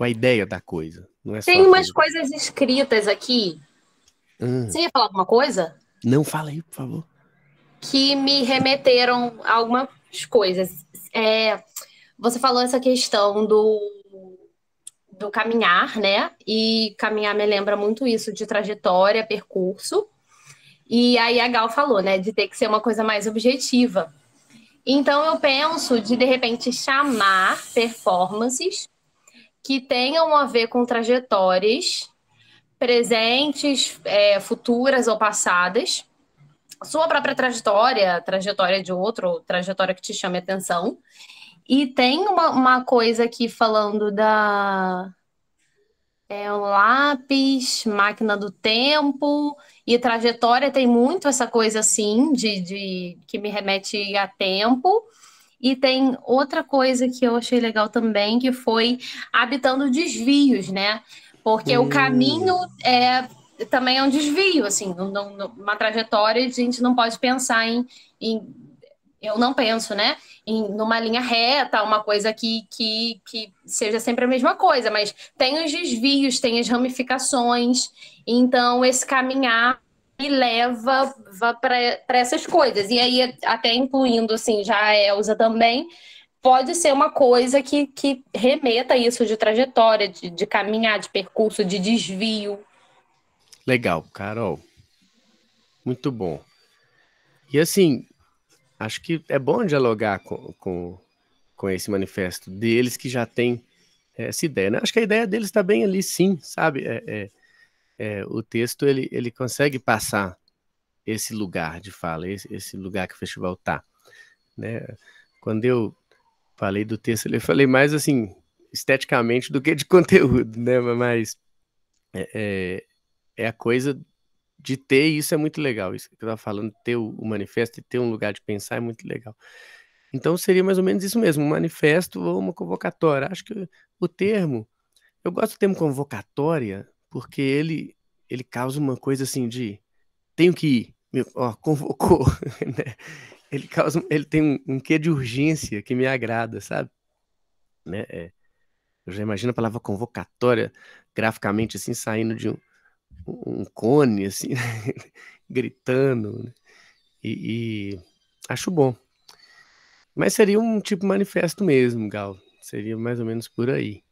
a ideia da coisa. Não é só Tem a umas coisa. coisas escritas aqui. Você ia falar alguma coisa? Não, fala aí, por favor. Que me remeteram a algumas coisas. Você falou essa questão do caminhar, né? E caminhar me lembra muito isso de trajetória, percurso. E aí a Gal falou, né? De ter que ser uma coisa mais objetiva. Então eu penso de repente chamar performances que tenham a ver com trajetórias presentes, futuras ou passadas, sua própria trajetória, trajetória de outro, trajetória que te chame atenção. E tem uma coisa aqui falando o lápis, máquina do tempo, e trajetória tem muito essa coisa assim, de que me remete a tempo. E tem outra coisa que eu achei legal também, que foi habitando desvios, né? Porque o caminho também é um desvio, assim, numa trajetória a gente não pode pensar eu não penso, né? Numa linha reta, uma coisa que seja sempre a mesma coisa, mas tem os desvios, tem as ramificações, então esse caminhar me leva para essas coisas. E aí, até incluindo, assim, já a Elza também, pode ser uma coisa que remeta a isso de trajetória, de caminhar, de percurso, de desvio. Legal, Carol. Muito bom. E assim, acho que é bom dialogar com esse manifesto deles que já tem essa ideia, né? Acho que a ideia deles está bem ali, sim, sabe? O texto, ele consegue passar esse lugar de fala, esse lugar que o festival tá, né? Quando eu falei do texto, eu falei mais assim, esteticamente do que de conteúdo, né? Mas é a coisa de ter, e isso é muito legal, isso que eu estava falando, ter o manifesto e ter um lugar de pensar é muito legal. Então seria mais ou menos isso mesmo, um manifesto ou uma convocatória. Acho que o termo, eu gosto do termo convocatória, porque ele causa uma coisa assim de tenho que ir, ó, convocou, né? Ele tem um quê de urgência que me agrada, sabe? Né? Eu já imagino a palavra convocatória graficamente assim, saindo de um cone, assim, gritando, né? E acho bom. Mas seria um tipo manifesto mesmo, Gal. Seria mais ou menos por aí.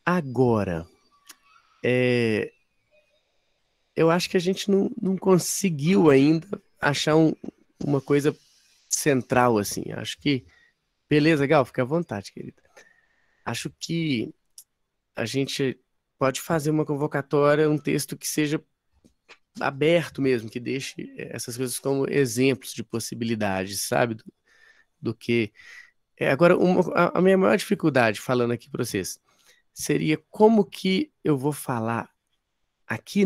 Agora, eu acho que a gente não conseguiu ainda achar uma coisa central, assim. Acho que. Beleza, Gal, fica à vontade, querida. Acho que a gente pode fazer uma convocatória, um texto que seja aberto mesmo, que deixe essas coisas como exemplos de possibilidades, sabe? Do que. Agora, a minha maior dificuldade, falando aqui para vocês, seria como que eu vou falar aqui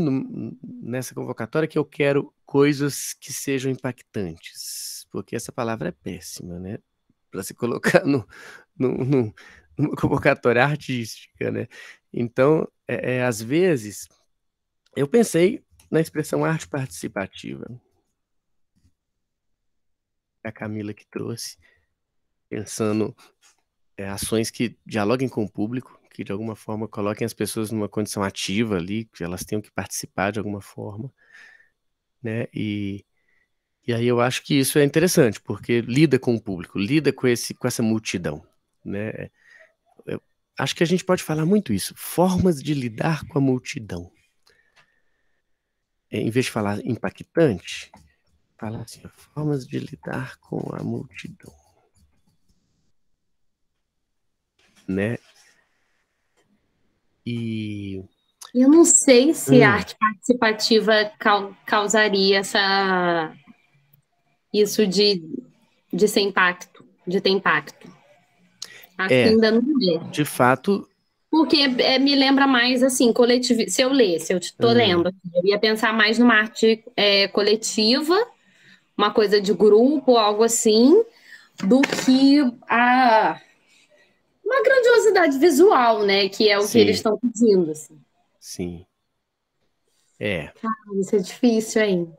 nessa convocatória que eu quero coisas que sejam impactantes, porque essa palavra é péssima, né? Para se colocar numa convocatória artística, né? Então, às vezes, eu pensei na expressão arte participativa, a Camila que trouxe, pensando ações que dialoguem com o público, que de alguma forma coloquem as pessoas numa condição ativa ali, que elas tenham que participar de alguma forma, né? E aí eu acho que isso é interessante, porque lida com o público, lida com essa multidão, né? Eu acho que a gente pode falar muito isso, formas de lidar com a multidão. Em vez de falar impactante, falar assim, formas de lidar com a multidão, né? E Eu não sei se a arte participativa causaria isso de ser impacto, de ter impacto. Acho que ainda não é. De fato. Porque me lembra mais assim, coletivo. Se eu estou lendo, eu ia pensar mais numa arte coletiva, uma coisa de grupo, algo assim, do que uma grandiosidade visual, né? Que é o que eles estão pedindo. Assim. Sim. Isso é difícil, hein?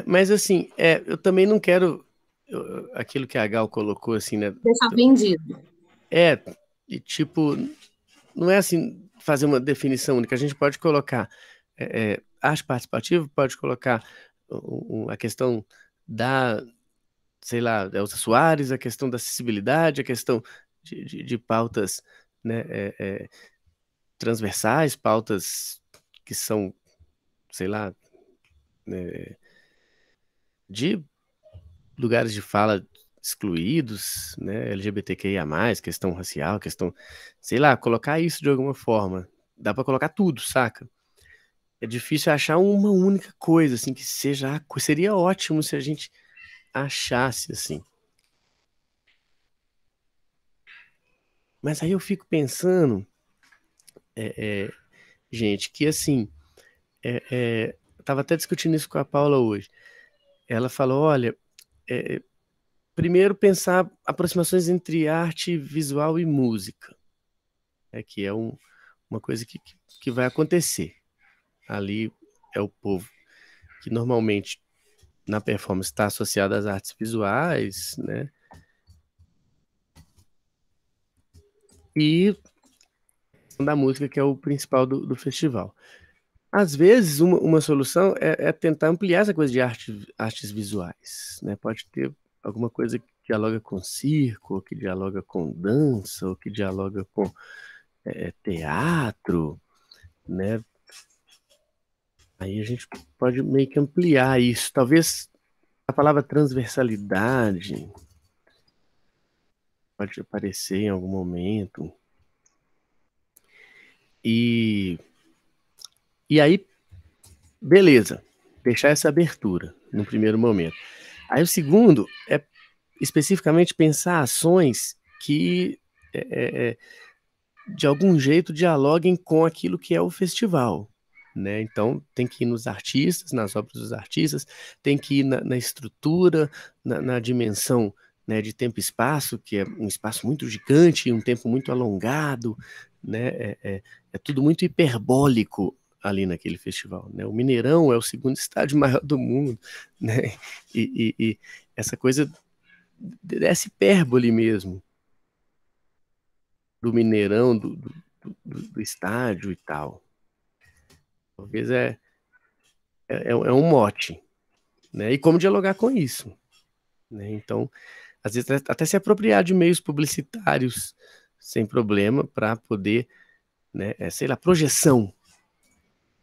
Mas assim, eu também não quero aquilo que a Gal colocou, assim, né? Deixar vendido. E tipo, não é assim, fazer uma definição única. A gente pode colocar arte participativa, pode colocar a questão da, sei lá, Elza Soares, a questão da acessibilidade, a questão de pautas, né, transversais, pautas que são, sei lá, de lugares de fala excluídos, né, LGBTQIA+, questão racial, questão, sei lá, colocar isso de alguma forma. Dá para colocar tudo, saca? É difícil achar uma única coisa, assim, que seja... Seria ótimo se a gente achasse, assim. Mas aí eu fico pensando, gente, que assim, eu tava até discutindo isso com a Paula hoje. Ela falou, olha, primeiro pensar aproximações entre arte visual e música, que é uma coisa que vai acontecer. Ali é o povo que normalmente na performance está associado às artes visuais, né? E da música, que é o principal do festival. Às vezes, uma solução é tentar ampliar essa coisa de artes visuais, né? Pode ter alguma coisa que dialoga com circo, ou que dialoga com dança, ou que dialoga com teatro, né? Aí a gente pode meio que ampliar isso. Talvez a palavra transversalidade pode aparecer em algum momento. E aí, beleza, deixar essa abertura no primeiro momento. Aí o segundo é especificamente pensar ações que de algum jeito dialoguem com aquilo que é o festival, né? Então tem que ir nos artistas, nas obras dos artistas, tem que ir na estrutura, na dimensão, né, de tempo e espaço, que é um espaço muito gigante, um tempo muito alongado, né? É tudo muito hiperbólico ali naquele festival, né? O Mineirão é o segundo estádio maior do mundo, né? E essa coisa dessa hipérbole mesmo, do Mineirão, do estádio e tal. Talvez é um mote, né? E como dialogar com isso, né? Então, às vezes até se apropriar de meios publicitários sem problema para poder, né? Sei lá, projeção,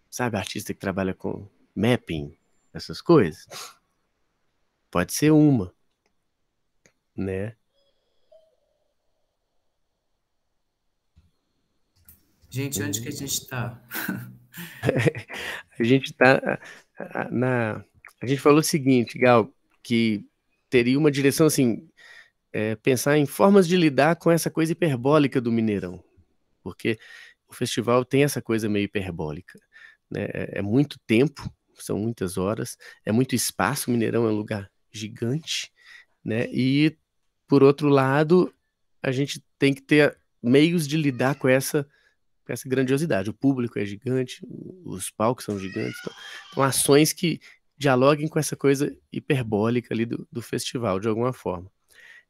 sabe? Artista que trabalha com mapping, essas coisas. Pode ser uma, né? Gente, onde que a gente está? A gente tá a gente falou o seguinte, Gal, que teria uma direção assim, pensar em formas de lidar com essa coisa hiperbólica do Mineirão, porque o festival tem essa coisa meio hiperbólica, né? É muito tempo, são muitas horas, é muito espaço, o Mineirão é um lugar gigante, né? E, por outro lado, a gente tem que ter meios de lidar com essa grandiosidade. O público é gigante, os palcos são gigantes, então ações que dialoguem com essa coisa hiperbólica ali do festival, de alguma forma.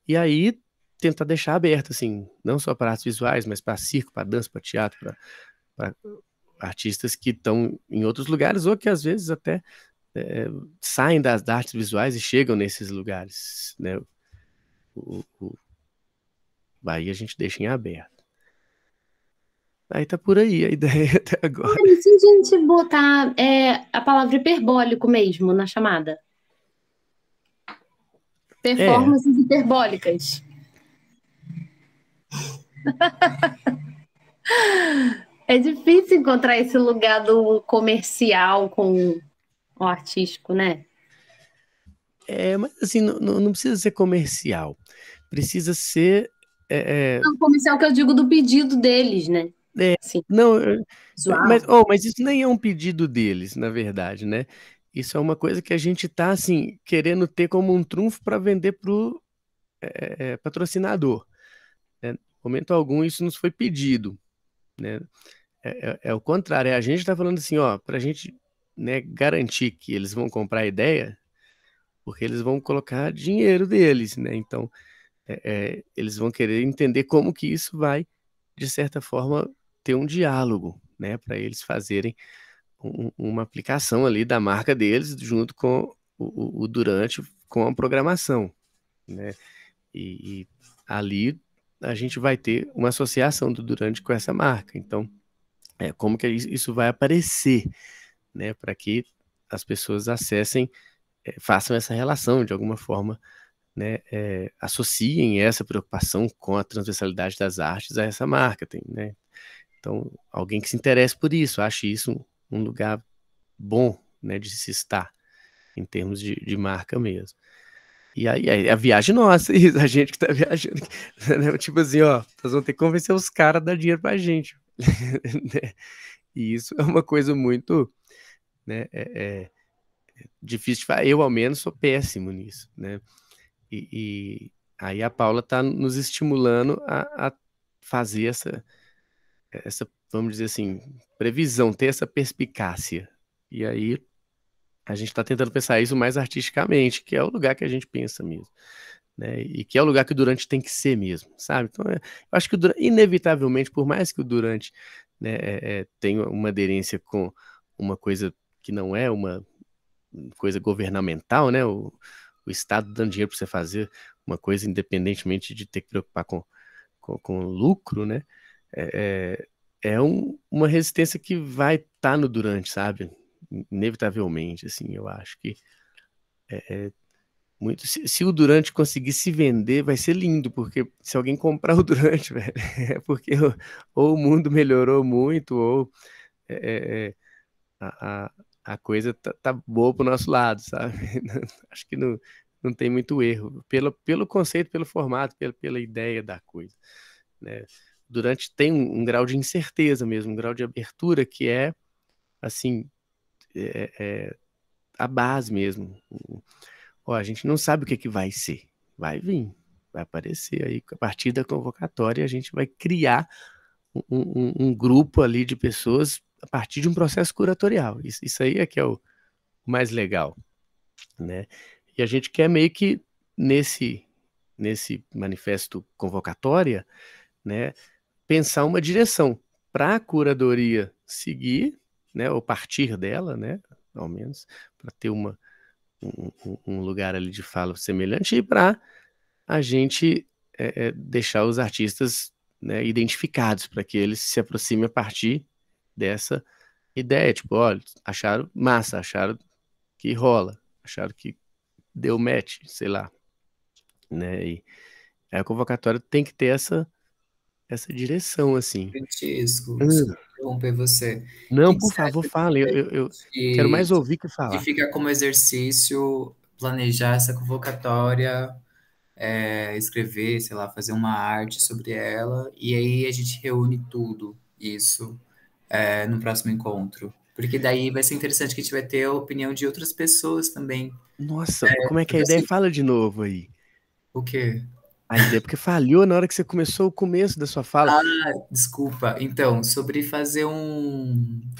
E aí, tentar deixar aberto, assim, não só para artes visuais, mas para circo, para dança, para teatro, para artistas que estão em outros lugares, ou que às vezes até saem das artes visuais e chegam nesses lugares, né? Aí a gente deixa em aberto. Aí tá por aí a ideia até agora. E se a gente botar a palavra hiperbólico mesmo na chamada? Performances hiperbólicas. É difícil encontrar esse lugar do comercial com o artístico, né? Mas assim, não precisa ser comercial. Precisa ser... Não, comercial que eu digo do pedido deles, né? Sim. Não, Visual. mas isso nem é um pedido deles, na verdade, né? Isso é uma coisa que a gente tá, assim, querendo ter como um trunfo para vender pro patrocinador, né? Em momento algum isso nos foi pedido, né? É o contrário, a gente está falando assim, ó, para a gente, né, garantir que eles vão comprar a ideia, porque eles vão colocar dinheiro deles, né? Então, eles vão querer entender como que isso vai, de certa forma, ter um diálogo, né? Para eles fazerem uma aplicação ali da marca deles junto com o durante, com a programação, né? E ali a gente vai ter uma associação do durante com essa marca. Então, como que isso vai aparecer, né? Para que as pessoas acessem, façam essa relação de alguma forma, né? Associem essa preocupação com a transversalidade das artes a essa marca, né? Então, alguém que se interesse por isso, ache isso um lugar bom, né, de se estar, em termos de marca mesmo. E aí a viagem nossa, a gente que tá viajando, né? Tipo assim, ó, nós vamos ter que convencer os caras a dar dinheiro pra gente. E isso é uma coisa muito, né, difícil de fazer. Eu, ao menos, sou péssimo nisso, né? E aí a Paula tá nos estimulando a fazer essa, vamos dizer assim, previsão, ter essa perspicácia. E aí a gente está tentando pensar isso mais artisticamente, que é o lugar que a gente pensa mesmo, né? E que é o lugar que o Durante tem que ser mesmo, sabe? Então, eu acho que inevitavelmente, por mais que o Durante, né, tenha uma aderência com uma coisa que não é uma coisa governamental, né? O Estado dando dinheiro para você fazer uma coisa independentemente de ter que preocupar com lucro, né? é, uma resistência que vai estar no durante, sabe? Inevitavelmente, assim, eu acho que muito. Se o Durante conseguir se vender, vai ser lindo, porque se alguém comprar o Durante, velho, é porque ou o mundo melhorou muito, ou é, é, a, a, a coisa tá boa pro nosso lado, sabe? Acho que não tem muito erro, pelo conceito, pelo formato, pela ideia da coisa, né? Durante tem um grau de incerteza mesmo, um grau de abertura que é, assim, é, é a base mesmo. Ó, a gente não sabe o que que vai ser. Vai vir, vai aparecer aí. A partir da convocatória, a gente vai criar um grupo ali de pessoas a partir de um processo curatorial. Isso aí é que é o mais legal, né? E a gente quer meio que nesse manifesto convocatória, né, pensar uma direção para a curadoria seguir, né, ou partir dela, né, ao menos, para ter um lugar ali de fala semelhante e para a gente deixar os artistas, né, identificados para que eles se aproximem a partir dessa ideia. Tipo, olha, acharam massa, acharam que rola, acharam que deu match, sei lá, né? E a convocatória tem que ter essa direção, assim. Francisco, Hum. desculpa interromper você. O Não, que por você favor, acha fale. Eu quero de, mais ouvir que de falar. ficar como exercício, planejar essa convocatória, escrever, sei lá, fazer uma arte sobre ela, e aí a gente reúne tudo isso no próximo encontro? Porque daí vai ser interessante que a gente vai ter a opinião de outras pessoas também. Nossa, como é que é a Porque ideia? assim, Fala de novo aí. o quê? A ideia, porque falhou na hora que você começou o começo da sua fala. Desculpa. Então, sobre fazer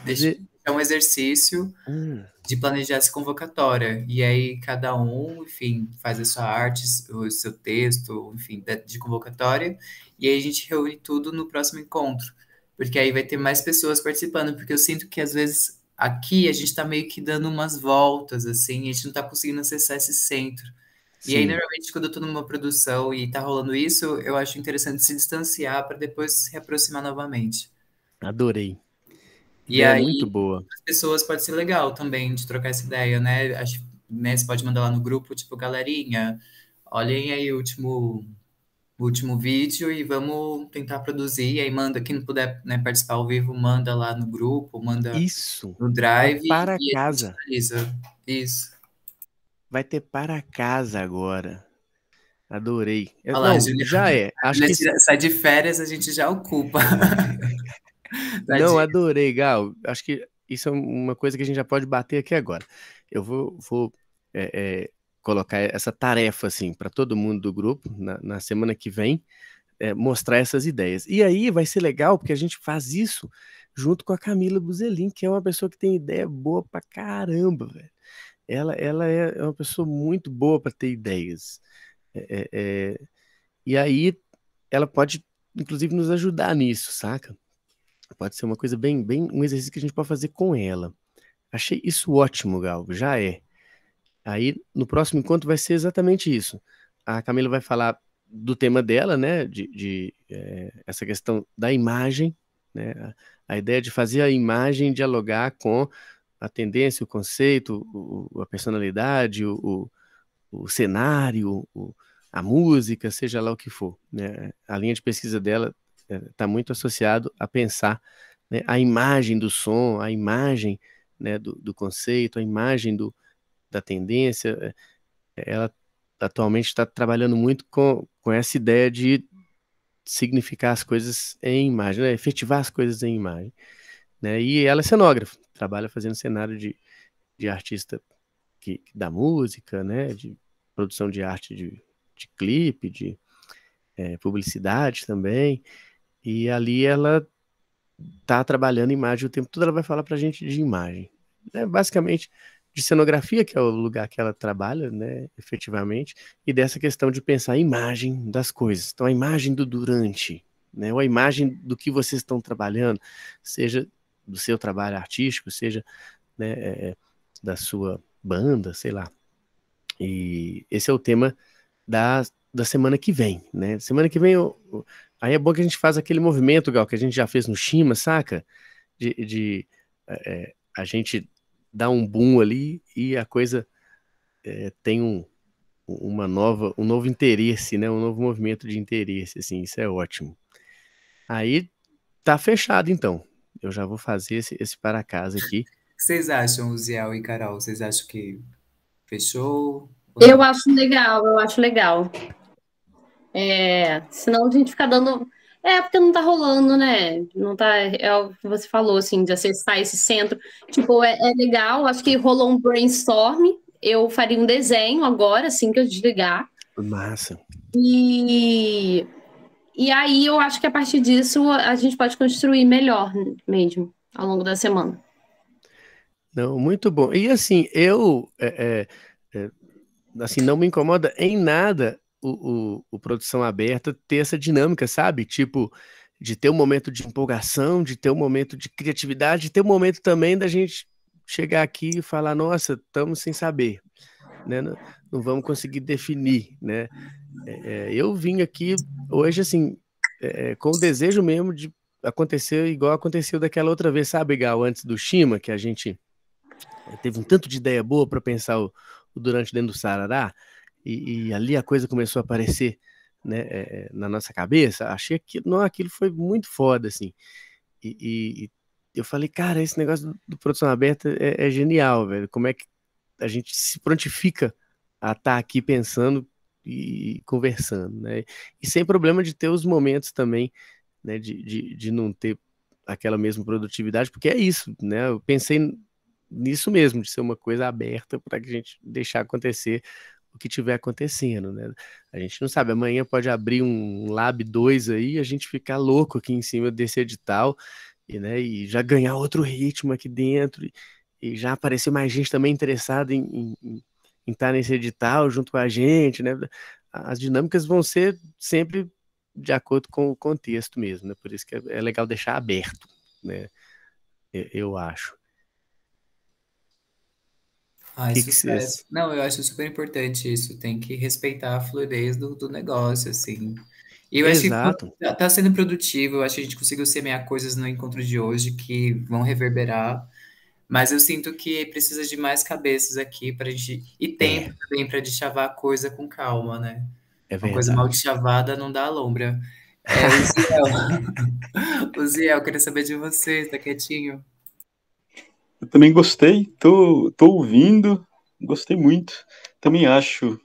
Fazer. um exercício Hum, de planejar essa convocatória. E aí cada um, enfim, faz a sua arte, o seu texto, enfim, de convocatória. E aí a gente reúne tudo no próximo encontro. Porque aí vai ter mais pessoas participando, porque eu sinto que às vezes aqui a gente está meio que dando umas voltas, assim, e a gente não está conseguindo acessar esse centro. E aí, sim, normalmente, quando eu tô numa produção e tá rolando isso, eu acho interessante se distanciar para depois se reaproximar novamente. adorei. E Ideia muito aí, boa. as pessoas pode ser legal também de trocar essa ideia, né? Acho, né, você pode mandar lá no grupo, tipo, galerinha, olhem aí o último vídeo e vamos tentar produzir. E aí manda, quem não puder, né, participar ao vivo, manda lá no grupo, manda Isso. no Vai Drive para e a gente casa. analisa. Isso. Vai ter para casa agora. Adorei. Olha lá, Não, já é. A Acho Júlia que. sai de férias, a gente já ocupa. Não, Tadinha. adorei, Gal. Acho que isso é uma coisa que a gente já pode bater aqui agora. Eu vou colocar essa tarefa, assim, para todo mundo do grupo, na semana que vem, mostrar essas ideias. E aí vai ser legal, porque a gente faz isso junto com a Camila Buzelin, que é uma pessoa que tem ideia boa pra caramba, velho. Ela é uma pessoa muito boa para ter ideias. É, é, é, e aí ela pode, inclusive, nos ajudar nisso, saca? Pode ser uma coisa bem, um exercício que a gente pode fazer com ela. Achei isso ótimo, Gal, já é. Aí, no próximo encontro vai ser exatamente isso. A Camila vai falar do tema dela, né, essa questão da imagem, né, a ideia de fazer a imagem dialogar com a tendência, o conceito, a personalidade, o cenário, a música, seja lá o que for, né? A linha de pesquisa dela está muito associado a pensar, né, a imagem do som, a imagem, né, do conceito, a imagem da tendência. Ela atualmente está trabalhando muito com essa ideia de significar as coisas em imagem, né, efetivar as coisas em imagem, né? E ela é cenógrafa, trabalha fazendo cenário de artista da música, né, de produção de arte de clipe, de publicidade também, e ali ela tá trabalhando imagem o tempo todo, ela vai falar pra gente de imagem, né, basicamente de cenografia, que é o lugar que ela trabalha, né, efetivamente, e dessa questão de pensar a imagem das coisas, então a imagem do durante, né, ou a imagem do que vocês estão trabalhando, seja do seu trabalho artístico, seja, né, da sua banda, sei lá. E esse é o tema da semana que vem, né? Semana que vem Aí é bom que a gente faz aquele movimento, Gal, que a gente já fez no Shima, saca? A gente dá um boom ali e a coisa tem um novo interesse, né? Um novo movimento de interesse, assim, isso é ótimo. Aí tá fechado, então. Eu já vou fazer esse para casa aqui. O que vocês acham, Uziel e Carol? Vocês acham que fechou ou Eu não? acho legal, eu acho legal. Senão a gente fica dando. Porque não tá rolando, né? Não tá. É o que você falou, assim, de acessar esse centro. Tipo, é legal, acho que rolou um brainstorm. Eu faria um desenho agora, assim que eu desligar. Massa. E, e aí eu acho que a partir disso a gente pode construir melhor mesmo, ao longo da semana. Não, muito bom. E assim, assim, não me incomoda em nada o produção aberta ter essa dinâmica, sabe? Tipo, de ter um momento de empolgação, de ter um momento de criatividade, de ter um momento também da gente chegar aqui e falar, nossa, estamos sem saber, né? Não vamos conseguir definir, né? Eu vim aqui hoje, assim, com o desejo mesmo de acontecer igual aconteceu daquela outra vez, sabe, Gal, antes do Shima, que a gente teve um tanto de ideia boa para pensar o Durante dentro do Sarará, e ali a coisa começou a aparecer, né, na nossa cabeça. Achei que não, aquilo foi muito foda, assim. E eu falei, cara, esse negócio do produção aberta é genial, velho. Como é que a gente se prontifica a estar aqui pensando e conversando, né? E sem problema de ter os momentos também, né, de não ter aquela mesma produtividade, porque é isso, né? Eu pensei nisso mesmo, de ser uma coisa aberta para que a gente deixar acontecer o que tiver acontecendo, né? A gente não sabe, amanhã pode abrir um Lab 2 aí, a gente ficar louco aqui em cima desse edital, né, e já ganhar outro ritmo aqui dentro, e já aparecer mais gente também interessada em estar nesse edital junto com a gente, né? As dinâmicas vão ser sempre de acordo com o contexto mesmo, né? Por isso que é legal deixar aberto, né? Eu acho. O Ai, que que sucesso. vocês... Não, eu acho super importante isso. Tem que respeitar a fluidez do negócio, assim. E eu acho que Exato. tá sendo produtivo. Eu acho que a gente conseguiu semear coisas no encontro de hoje que vão reverberar. Mas eu sinto que precisa de mais cabeças aqui pra gente. E tempo É, também pra deschavar a coisa com calma, né? é Uma coisa mal verdade. deschavada não dá lombra. O Ziel, o Ziel, queria saber de você, tá quietinho? Eu também gostei, tô ouvindo, gostei muito. Também acho,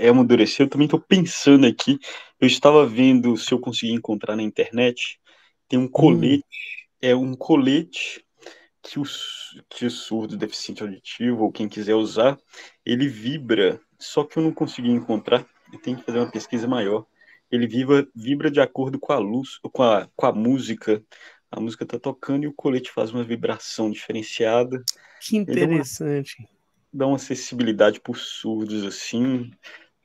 amadurecer. Eu também tô pensando aqui. Eu estava vendo se eu conseguir encontrar na internet. Tem Hum, um colete que o surdo deficiente auditivo ou quem quiser usar, ele vibra. Só que eu não consegui encontrar. Eu tenho que fazer uma pesquisa maior. Ele vibra de acordo com a luz, com a música. A música tá tocando e o colete faz uma vibração diferenciada. que Ele interessante. dá uma acessibilidade para os surdos, assim,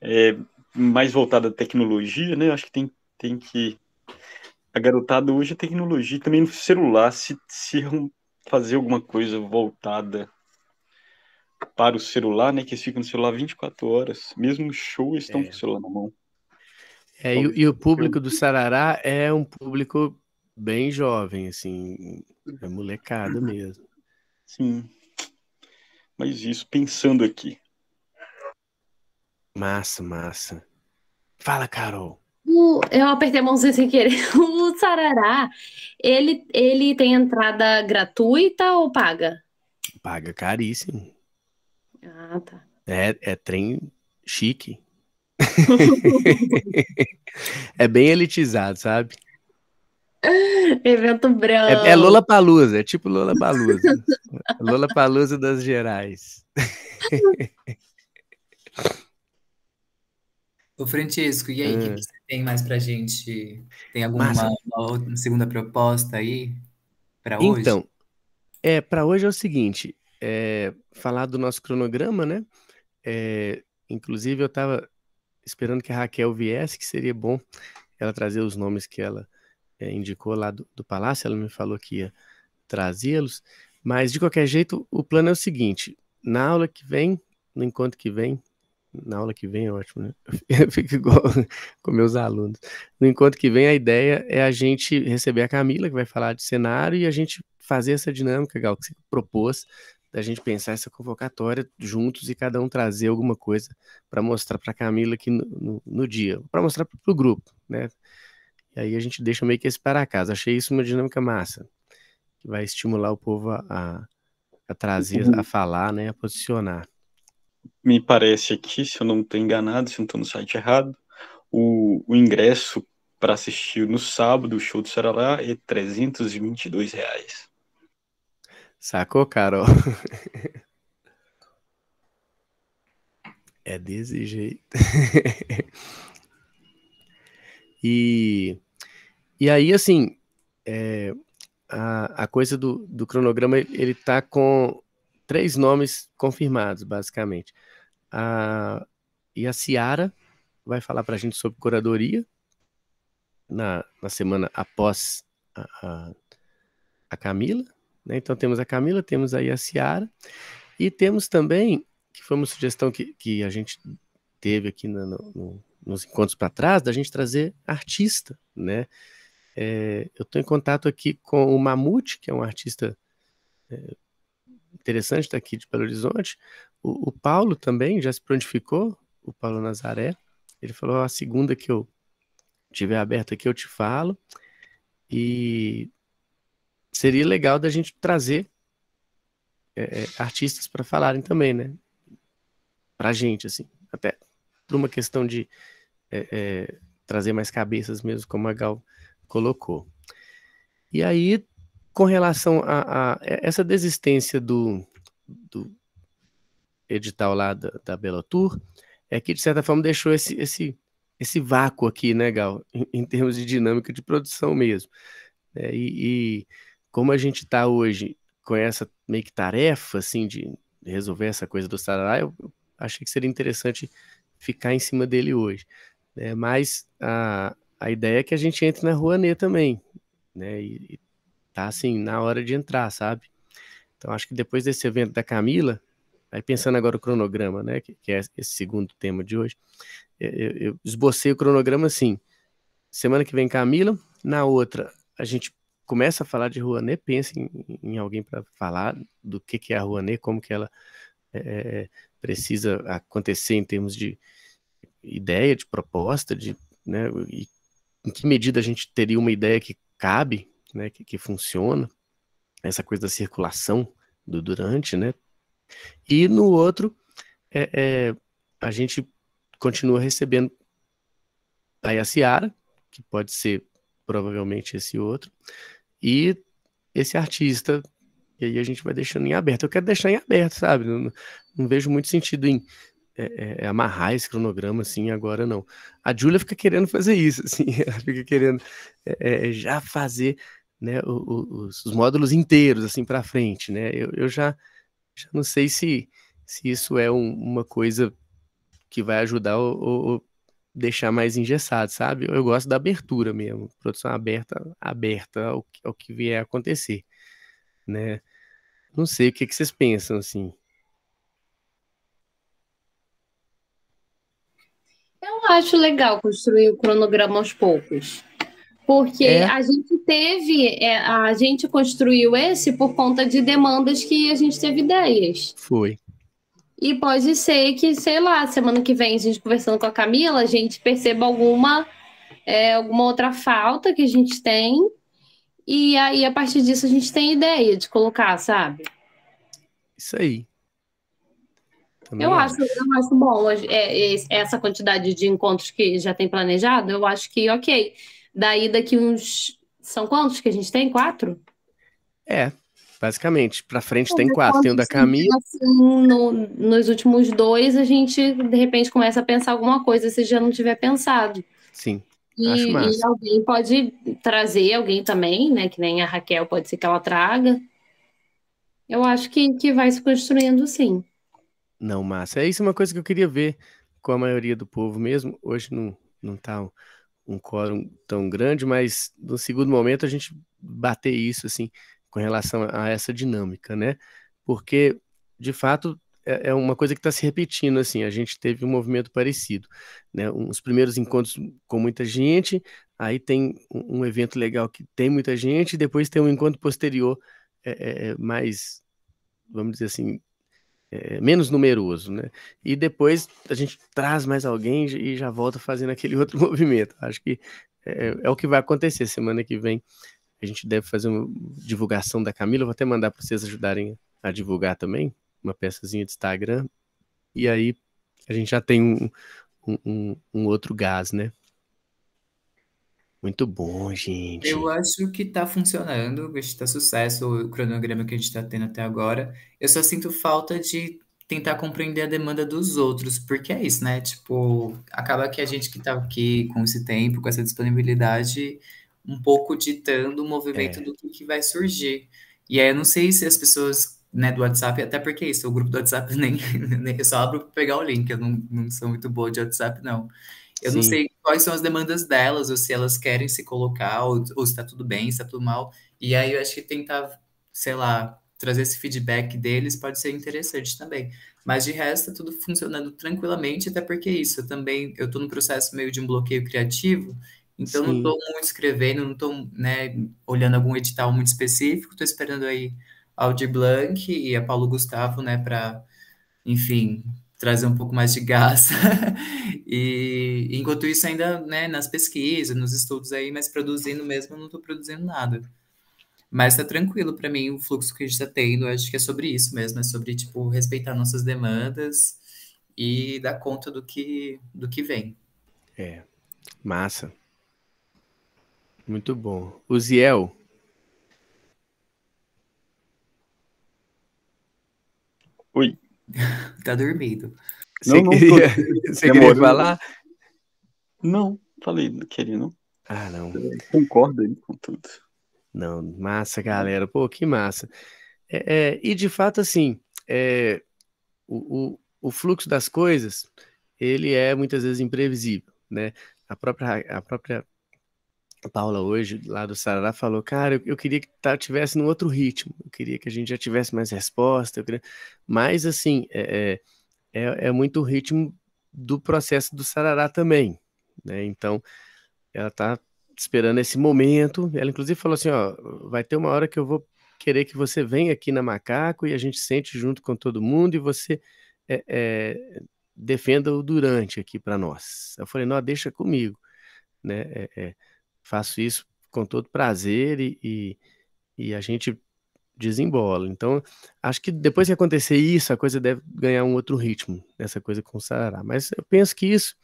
é, mais voltada à tecnologia, né? Acho que tem que. A garotada hoje é tecnologia, também no celular, se fazer alguma coisa voltada para o celular, né? Que eles ficam no celular 24 horas. Mesmo no show, eles estão com o É. celular na mão. E, Talvez e o eu, público do Sarará é um público bem jovem, assim, é molecada mesmo. sim, mas isso pensando aqui. Massa, massa. Fala, Carol. Eu apertei a mãozinha sem querer. O Sarará, ele tem entrada gratuita ou paga? Paga caríssimo. Ah, tá. É trem chique. É bem elitizado, sabe? Evento É branco. Lollapalooza, é tipo Lollapalooza. Lollapalooza das Gerais. Ô, Francisco, e aí, o que Ah, que você tem mais pra gente? Tem alguma massa. segunda proposta aí para hoje? Então, para hoje é o seguinte, falar do nosso cronograma, né? Inclusive, eu estava esperando que a Raquel viesse, que seria bom ela trazer os nomes que ela indicou lá do Palácio. Ela me falou que ia trazê-los, mas de qualquer jeito, o plano é o seguinte: na aula que vem, no encontro que vem, Na aula que vem é ótimo, né? Eu fico igual com meus alunos. No encontro que vem, a ideia é a gente receber a Camila, que vai falar de cenário, e a gente fazer essa dinâmica, Gal, que você propôs, da gente pensar essa convocatória juntos e cada um trazer alguma coisa para mostrar para a Camila aqui no dia, para mostrar para o grupo, né? E aí a gente deixa meio que esse para casa. Achei isso uma dinâmica massa, que vai estimular o povo a trazer, a falar, né, a posicionar. Me parece aqui, se eu não estou enganado, se eu não estou no site errado, o ingresso para assistir no sábado o show do Sarará é R$ 322. Sacou, Carol? É desse jeito. E aí, assim, a coisa do cronograma, ele tá com 3 nomes confirmados, basicamente. E a Ciara vai falar para a gente sobre curadoria na semana após a Camila, né? Então temos a Camila, temos aí a Ciara, e temos também, que foi uma sugestão que a gente teve aqui nos encontros para trás, da gente trazer artista, né? Eu estou em contato aqui com o Mamute, que é um artista interessante, está aqui de Belo Horizonte. O Paulo também já se prontificou, o Paulo Nazaré. Ele falou, a segunda que eu tiver aberta aqui eu te falo. E seria legal da gente trazer artistas para falarem também, né? Pra gente, assim. Até por uma questão de trazer mais cabeças mesmo, como a Gal colocou. E aí, com relação a essa desistência do edital lá da Bellator, é que, de certa forma, deixou esse vácuo aqui, né, Gal? Em termos de dinâmica de produção mesmo. E como a gente está hoje com essa meio que tarefa, assim, de resolver essa coisa do Sarará, eu achei que seria interessante ficar em cima dele hoje. Mas a ideia é que a gente entre na Rouanet também, né? E tá, assim, na hora de entrar, sabe? Então, acho que depois desse evento da Camila, aí pensando agora o cronograma, né? Que é esse segundo tema de hoje, eu esbocei o cronograma assim: semana que vem Camila, na outra a gente começa a falar de Rouanet, pensa em alguém para falar do que é a Rouanet, como que ela precisa acontecer em termos de ideia, de proposta, né, e em que medida a gente teria uma ideia que cabe, né, que funciona, essa coisa da circulação do durante, né? E no outro, a gente continua recebendo aí a Ciara, que pode ser provavelmente esse outro, e esse artista, e aí a gente vai deixando em aberto. Eu quero deixar em aberto, sabe? Não vejo muito sentido em amarrar esse cronograma assim agora, não. A Júlia fica querendo fazer isso, assim, ela fica querendo já fazer, né, os módulos inteiros assim para frente, né? Eu já não sei se isso é uma coisa que vai ajudar ou deixar mais engessado, sabe? Eu gosto da abertura mesmo, produção aberta ao que vier a acontecer, né? Não sei o que vocês pensam, assim. Eu acho legal construir o cronograma aos poucos. Porque a gente construiu esse por conta de demandas que a gente teve ideias. Foi. E pode ser que, sei lá, semana que vem, a gente conversando com a Camila, a gente perceba alguma outra falta que a gente tem. E aí, a partir disso, a gente tem ideia de colocar, sabe? Isso aí. Também Eu acho bom essa quantidade de encontros que já tem planejado. Eu acho que, ok. Daqui uns... São quantos que a gente tem? 4? Basicamente. Pra frente tem 4. Tem o da Camila. Assim, nos últimos 2, a gente, de repente, começa a pensar alguma coisa se já não tiver pensado. Sim, acho E massa. alguém pode trazer alguém também, né? Que nem a Raquel, pode ser que ela traga. Eu acho que vai se construindo, sim. Não, massa. Isso é uma coisa que eu queria ver com a maioria do povo mesmo. Hoje não tá um quórum tão grande, mas no segundo momento a gente bater isso, assim, com relação a essa dinâmica, né? Porque, de fato, é uma coisa que está se repetindo, assim, a gente teve um movimento parecido, né? Uns primeiros encontros com muita gente, aí tem um evento legal que tem muita gente, e depois tem um encontro posterior mais, vamos dizer assim, menos numeroso, né? E depois a gente traz mais alguém e já volta fazendo aquele outro movimento. Acho que é o que vai acontecer semana que vem. A gente deve fazer uma divulgação da Camila. Eu vou até mandar para vocês ajudarem a divulgar também, uma peçazinha de Instagram. E aí a gente já tem um outro gás, né? Muito bom, Eu gente. acho que tá funcionando, acho que tá sucesso o cronograma que a gente tá tendo até agora. Eu só sinto falta de tentar compreender a demanda dos outros, porque é isso, né? Tipo, acaba que a gente que tá aqui com esse tempo, com essa disponibilidade, um pouco ditando o movimento É, do que vai surgir. E aí eu não sei se as pessoas, né, do WhatsApp, até porque é isso, o grupo do WhatsApp nem eu só abro pra pegar o link, eu não sou muito boa de WhatsApp, não. Eu não sim, sei quais são as demandas delas, ou se elas querem se colocar, ou se tá tudo bem, se tá tudo mal. E aí eu acho que tentar, sei lá, trazer esse feedback deles pode ser interessante também. Mas de resto, tá tudo funcionando tranquilamente, até porque isso, eu tô num processo meio de um bloqueio criativo, então não sim. tô muito escrevendo, não tô, né, olhando algum edital muito específico, tô esperando aí a Aldir Blanc e a Paulo Gustavo, né, para enfim, trazer um pouco mais de gás. E enquanto isso, ainda, né, nas pesquisas, nos estudos aí, mas produzindo mesmo, eu não estou produzindo nada. Mas tá tranquilo para mim o fluxo que a gente está tendo. Eu acho que é sobre isso mesmo, é sobre, tipo, respeitar nossas demandas e dar conta do que vem. É, massa. Muito bom. O Ziel, Oi. Tá dormindo. você Não, não, tô queria, você queria demorando. falar? Não, falei, não queria, não. Ah, não. Concordo aí com tudo. Não, massa, galera. Pô, que massa. E de fato, assim, o fluxo das coisas, ele é muitas vezes imprevisível, né? A própria Paula hoje, lá do Sarará, falou, cara, eu queria que tivesse num outro ritmo, eu queria que a gente já tivesse mais resposta, mas, assim, é muito o ritmo do processo do Sarará também, né? Então, ela tá esperando esse momento. Ela, inclusive, falou assim: ó, vai ter uma hora que eu vou querer que você venha aqui na Macaco e a gente sente junto com todo mundo e você é, é, defenda o Durante aqui para nós. Eu falei: não, deixa comigo, né? Faço isso com todo prazer e a gente desembola. Então, acho que depois que acontecer isso, a coisa deve ganhar um outro ritmo, essa coisa com o Sarará. Mas eu penso que isso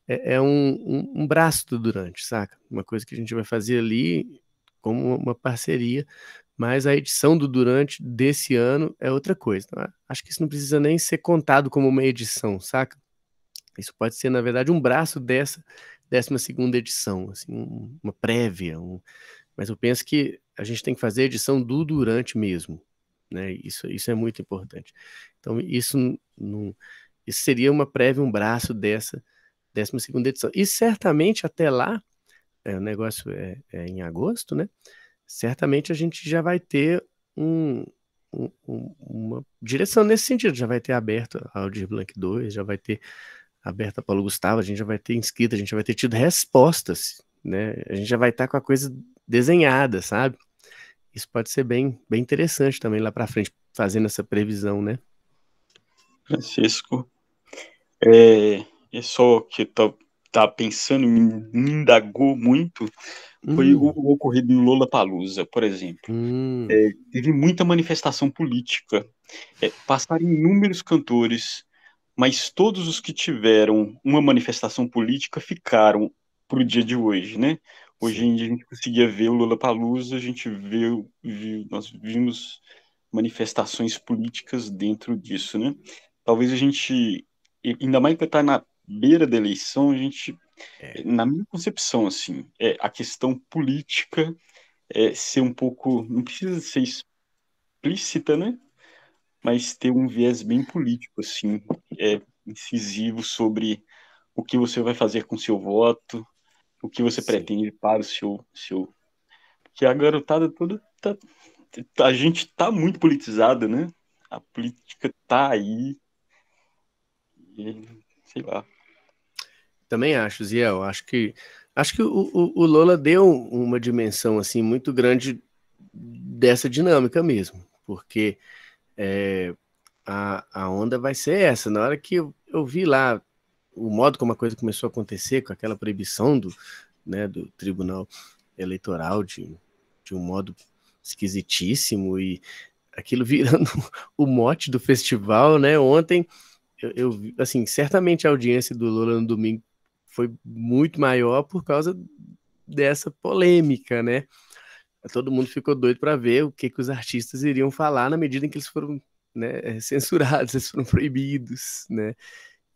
é um braço do Durante, saca? Uma coisa que a gente vai fazer ali como uma parceria, mas a edição do Durante desse ano é outra coisa. Então, acho que isso não precisa nem ser contado como uma edição, saca? Isso pode ser, na verdade, um braço dessa 12ª edição, assim, uma prévia, mas eu penso que a gente tem que fazer a edição do Durante mesmo, né? Isso é muito importante. Então, isso seria uma prévia, um braço dessa 12ª edição. E certamente até lá, o negócio é em agosto, né? Certamente a gente já vai ter uma direção nesse sentido, já vai ter aberto a Aldir Blanc 2, já vai ter aberto a Paulo Gustavo, a gente já vai ter inscrito, a gente já vai ter tido respostas, né? A gente já vai estar com a coisa desenhada, sabe? Isso pode ser bem, bem interessante também lá para frente, fazendo essa previsão, né? Francisco, é só que tá pensando, me indagou muito, foi o Hum, ocorrido no Lollapalooza, por exemplo. hum, Teve muita manifestação política, passaram inúmeros cantores, mas todos os que tiveram uma manifestação política ficaram para o dia de hoje, né? Hoje sim, em dia a gente conseguia ver o Lollapalooza, a gente nós vimos manifestações políticas dentro disso, né? Talvez a gente, ainda mais que está na beira da eleição, a gente, é, na minha concepção, assim, a questão política ser um pouco, não precisa ser explícita, né? Mas ter um viés bem político, assim, incisivo sobre o que você vai fazer com seu voto, o que você sim, pretende para o seu... Que a garotada toda a gente tá muito politizada, né? A política tá aí, E, sei lá. Também acho, Ziel. Acho que o Lola deu uma dimensão assim muito grande dessa dinâmica mesmo, porque a onda vai ser essa. Na hora que eu vi lá o modo como a coisa começou a acontecer, com aquela proibição do Tribunal Eleitoral de um modo esquisitíssimo e aquilo virando o mote do festival, né? Ontem eu vi, assim, certamente a audiência do Lula no domingo foi muito maior por causa dessa polêmica, né? Todo mundo ficou doido para ver o que os artistas iriam falar na medida em que eles foram, né, censurados, eles foram proibidos, né?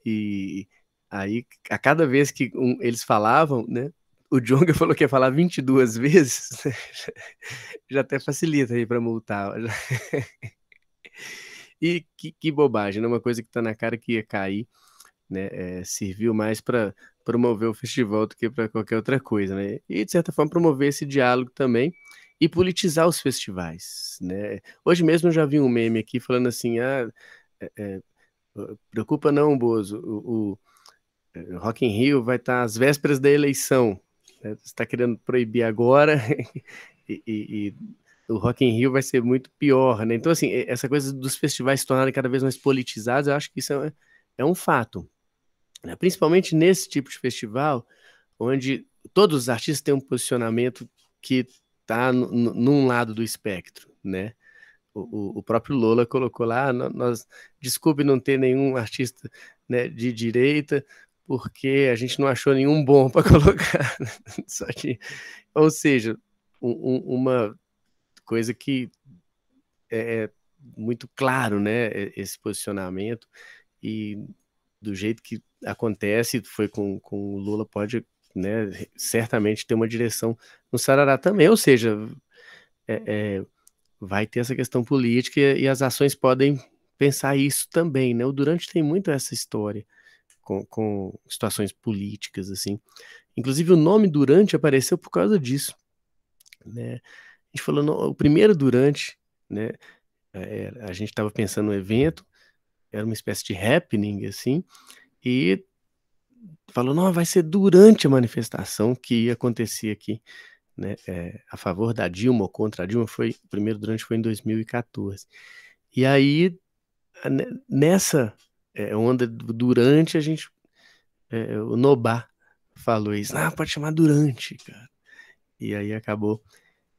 E aí, a cada vez que eles falavam, né? O Djonga falou que ia falar 22 vezes, né? Já até facilita aí para multar. E que bobagem, né? Uma coisa que tá na cara que ia cair, né? Serviu mais para promover o festival do que para qualquer outra coisa, né? E, de certa forma, promover esse diálogo também e politizar os festivais, né? Hoje mesmo eu já vi um meme aqui falando assim, preocupa não, Bozo, o Rock in Rio vai estar às vésperas da eleição, né? Você está querendo proibir agora e o Rock in Rio vai ser muito pior, né? Então, assim, essa coisa dos festivais se tornarem cada vez mais politizados, eu acho que isso é um fato, né? Principalmente nesse tipo de festival, onde todos os artistas têm um posicionamento que está num lado do espectro, né? O próprio Lola colocou lá, desculpe não ter nenhum artista, né, de direita, porque a gente não achou nenhum bom para colocar. Só que, ou seja, uma coisa que é muito claro, né, esse posicionamento, e do jeito que acontece, foi com o Lula, pode, né, certamente ter uma direção no Sarará também, ou seja, vai ter essa questão política e as ações podem pensar isso também, né? O Durante tem muito essa história com situações políticas, assim. Inclusive o nome Durante apareceu por causa disso, né? A gente falou, o primeiro Durante, né? A gente estava pensando no evento, era uma espécie de happening, assim, e falou, não, vai ser durante a manifestação que ia acontecer aqui, né, a favor da Dilma ou contra a Dilma, o primeiro Durante foi em 2014. E aí, nessa onda Durante, o Nobá falou isso, pode chamar Durante, cara. E aí acabou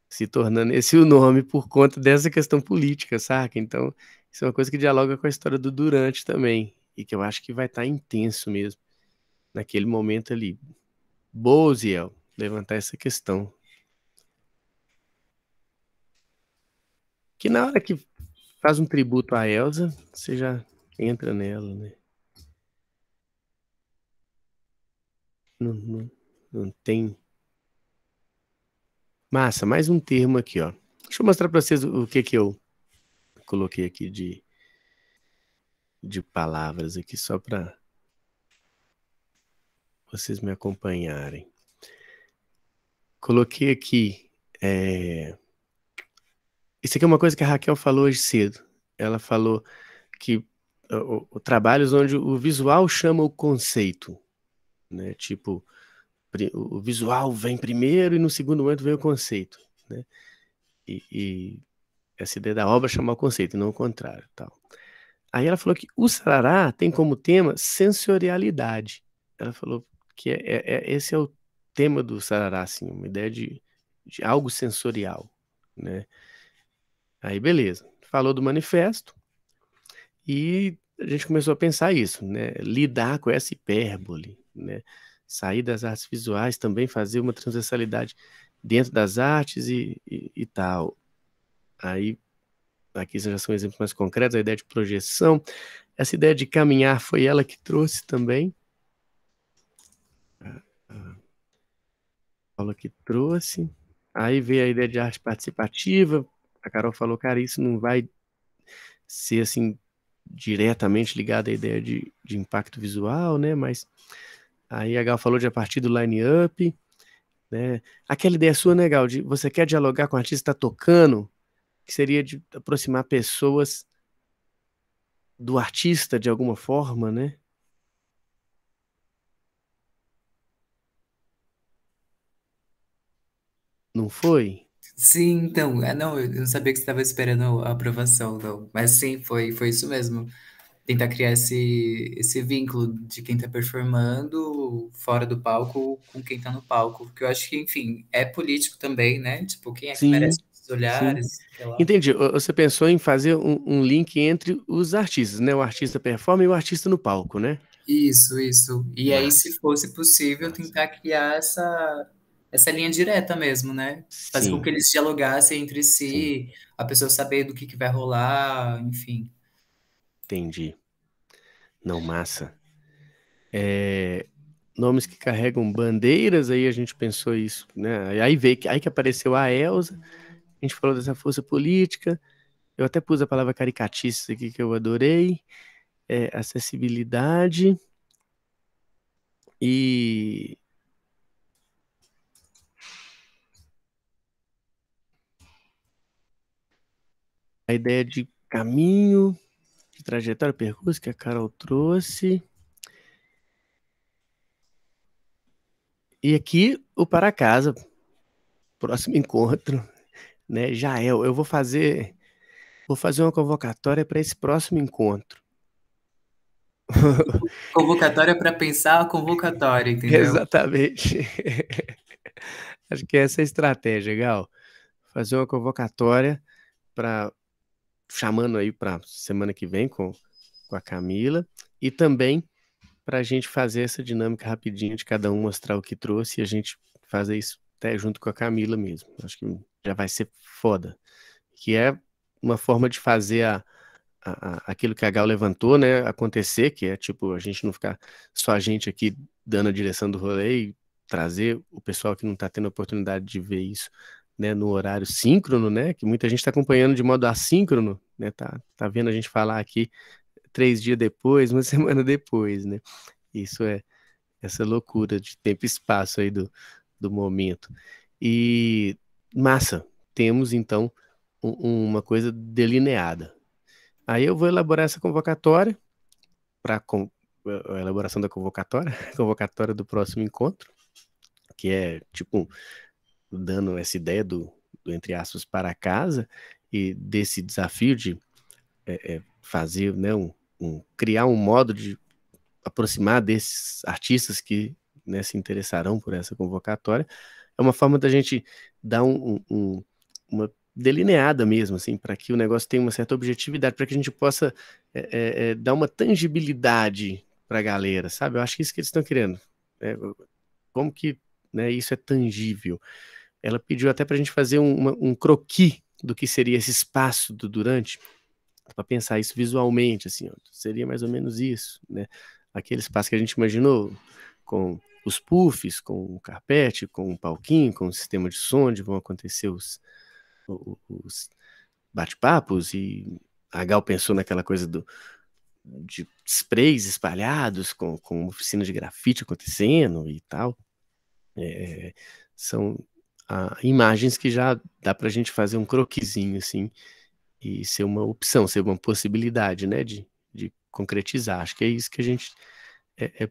se tornando esse o nome por conta dessa questão política, saca? Então, isso é uma coisa que dialoga com a história do Durante também, e que eu acho que vai estar intenso mesmo, naquele momento ali. Boa, Ziel, levantar essa questão. Que na hora que faz um tributo a Elsa, você já entra nela, né? Não tem. Massa, mais um termo aqui, ó. Deixa eu mostrar para vocês o que eu coloquei aqui de palavras aqui, só para vocês me acompanharem. Coloquei aqui. Isso aqui é uma coisa que a Raquel falou hoje cedo. Ela falou que trabalhos onde o visual chama o conceito, né? Tipo, o visual vem primeiro e no segundo momento vem o conceito, né? E essa ideia da obra chamar o conceito, e não o contrário, tal. Aí ela falou que o Sarará tem como tema sensorialidade. Ela falou que esse é o tema do Sarará, assim, uma ideia de algo sensorial, né? Aí, beleza. Falou do manifesto e a gente começou a pensar isso, né? Lidar com essa hipérbole, né? Sair das artes visuais, também fazer uma transversalidade dentro das artes e tal. Aí, aqui já são exemplos mais concretos, a ideia de projeção. Essa ideia de caminhar foi ela que trouxe também. A Paula que trouxe. Aí veio a ideia de arte participativa. A Carol falou, cara, isso não vai ser assim diretamente ligado à ideia de impacto visual, né? Mas aí a Gal falou de a partir do line-up, né? Aquela ideia sua, né, Gal, de você quer dialogar com o artista que está tocando, que seria de aproximar pessoas do artista de alguma forma, né? não foi? Sim, então, não, eu não sabia que você estava esperando a aprovação, não. Mas sim, foi isso mesmo. Tentar criar esse vínculo de quem está performando fora do palco com quem está no palco. Porque eu acho que, enfim, é político também, né? Tipo, quem é que Sim, merece esses sim. olhares, sei lá. Entendi. Você pensou em fazer um link entre os artistas, né? O artista performa e o artista no palco, né? Isso. E aí, se Massa, fosse possível, massa. tentar criar essa linha direta mesmo, né? Fazer com que Sim, eles dialogassem entre sim, si, a pessoa saber do que vai rolar, enfim. entendi. Não, massa. É, nomes que carregam bandeiras, aí a gente pensou isso, né? Aí que apareceu a Elsa, a gente falou dessa força política, eu até pus a palavra caricatice aqui que eu adorei, acessibilidade e a ideia de caminho, de trajetória, percurso que a Carol trouxe. E aqui o para casa, próximo encontro, né? Jael, vou fazer uma convocatória para esse próximo encontro. Convocatória para pensar a convocatória, entendeu? Exatamente. Acho que essa é a estratégia, Gal. Fazer uma convocatória para chamando aí para semana que vem com a Camila e também para a gente fazer essa dinâmica rapidinho de cada um mostrar o que trouxe e a gente fazer isso até junto com a Camila mesmo. Acho que já vai ser foda. Que é uma forma de fazer aquilo que a Gal levantou, né, acontecer, que é tipo a gente não ficar só a gente aqui dando a direção do rolê e trazer o pessoal que não está tendo a oportunidade de ver isso, né, no horário síncrono, né, que muita gente está acompanhando de modo assíncrono, né, tá vendo a gente falar aqui 3 dias depois, uma semana depois, né, isso é essa loucura de tempo e espaço aí do momento. E massa, temos então uma coisa delineada. Aí eu vou elaborar essa convocatória para a elaboração da convocatória, convocatória do próximo encontro, que é tipo dando essa ideia do entre aspas para casa e desse desafio de fazer, né, criar um modo de aproximar desses artistas que, né, se interessarão por essa convocatória. É uma forma da gente dar uma delineada mesmo, assim, para que o negócio tenha uma certa objetividade, para que a gente possa dar uma tangibilidade para a galera, sabe? Eu acho que é isso que eles estão querendo. Como que, né, isso é tangível? Ela pediu até para a gente fazer um croquis do que seria esse espaço do Durante, para pensar isso visualmente, assim, ó, seria mais ou menos isso, né? Aquele espaço que a gente imaginou com os puffs, com o carpete, com o palquinho, com o sistema de som, onde vão acontecer os bate-papos, e a Gal pensou naquela coisa de sprays espalhados, com uma oficina de grafite acontecendo e tal. São imagens que já dá para a gente fazer um croquisinho, assim, e ser uma opção, ser uma possibilidade, né, de concretizar. Acho que é isso que a gente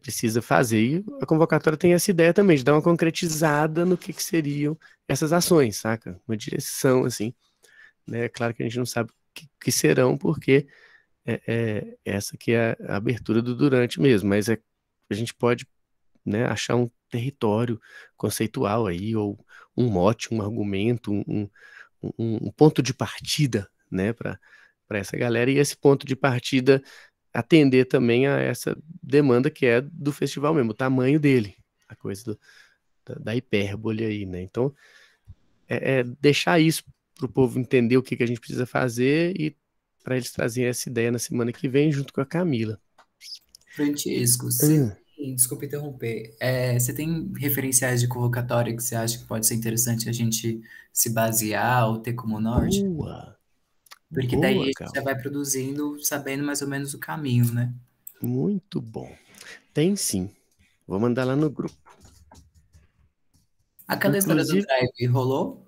precisa fazer. E a convocatória tem essa ideia também, de dar uma concretizada no que seriam essas ações, saca? Uma direção, assim, né? Claro que a gente não sabe o que serão, porque essa que é a abertura do Durante mesmo, mas a gente pode, né, achar um território conceitual aí, ou um mote, um argumento, um ponto de partida, né, para essa galera, e esse ponto de partida atender também a essa demanda que é do festival mesmo, o tamanho dele, a coisa da hipérbole aí, né? Então, deixar isso para o povo entender o que a gente precisa fazer e para eles trazerem essa ideia na semana que vem, junto com a Camila. Francisco, Hum. desculpa interromper, você tem referenciais de convocatória que você acha que pode ser interessante a gente se basear ou ter como norte? Boa, Porque daí a boa, gente já Cal. vai produzindo, sabendo mais ou menos o caminho, né? Muito bom. Tem sim. Vou mandar lá no grupo. Aquela história do Inclusive, Drive rolou?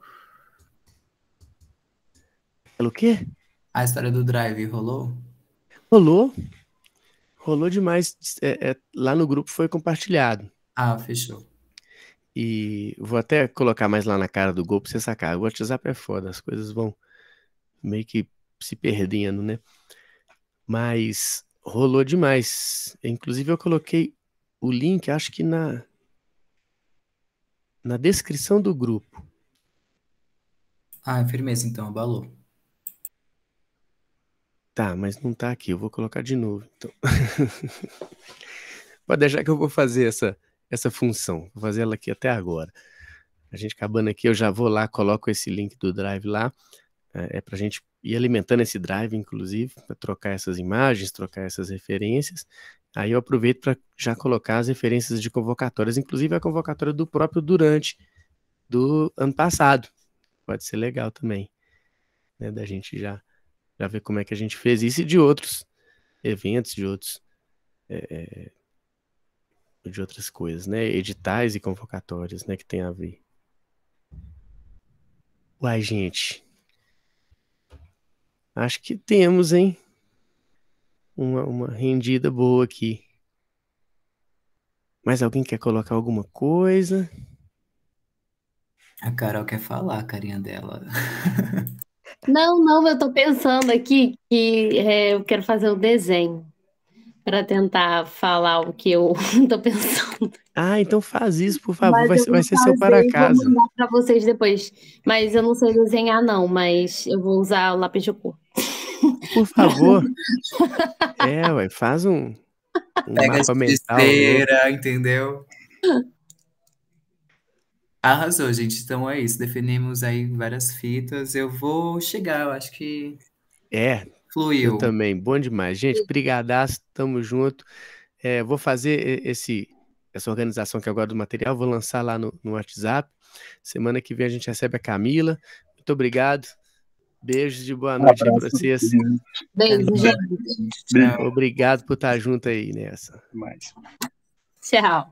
pelo quê? A história do Drive rolou? Rolou, rolou demais. Lá no grupo foi compartilhado. Ah, fechou. E vou até colocar mais lá na cara do gol pra você sacar. O WhatsApp é foda, as coisas vão meio que se perdendo, né? Mas rolou demais. Inclusive eu coloquei o link, acho que na descrição do grupo. Ah, firmeza, então, abalou. Tá, mas não tá aqui, eu vou colocar de novo. Então. Pode deixar que eu vou fazer essa função. Vou fazer ela aqui até agora. A gente acabando aqui, eu já vou lá, coloco esse link do Drive lá. É pra gente ir alimentando esse Drive, inclusive, para trocar essas imagens, trocar essas referências. Aí eu aproveito para já colocar as referências de convocatórias, inclusive a convocatória do próprio Durante, do ano passado. Pode ser legal também, né? Da gente já ver como é que a gente fez isso e de outros eventos, de outras coisas, né? Editais e convocatórias, né? Que tem a ver. Uai, gente. Acho que temos, hein? Uma rendida boa aqui. Mais alguém quer colocar alguma coisa? A Carol quer falar, a carinha dela. Não, eu tô pensando aqui que eu quero fazer um desenho para tentar falar o que eu tô pensando. Ah, então faz isso, por favor. Mas eu Vai vou ser seu fazer e vou para-casa. mandar para vocês depois. Mas eu não sei desenhar, não, mas eu vou usar o lápis de cor. Por favor. Ué, faz um Pega a mapa mental louco. giz-teira, entendeu? Arrasou, gente. Então é isso. Definimos aí várias fitas. Eu vou chegar, eu acho que Eu fluiu. também. Bom demais. Gente, brigadaço, tamo junto. Vou fazer essa organização aqui agora do material, vou lançar lá no WhatsApp. Semana que vem a gente recebe a Camila. Muito obrigado. Beijos de boa noite aí pra vocês. Beijo, gente. Tchau. Obrigado por estar junto aí nessa. Mais. Tchau.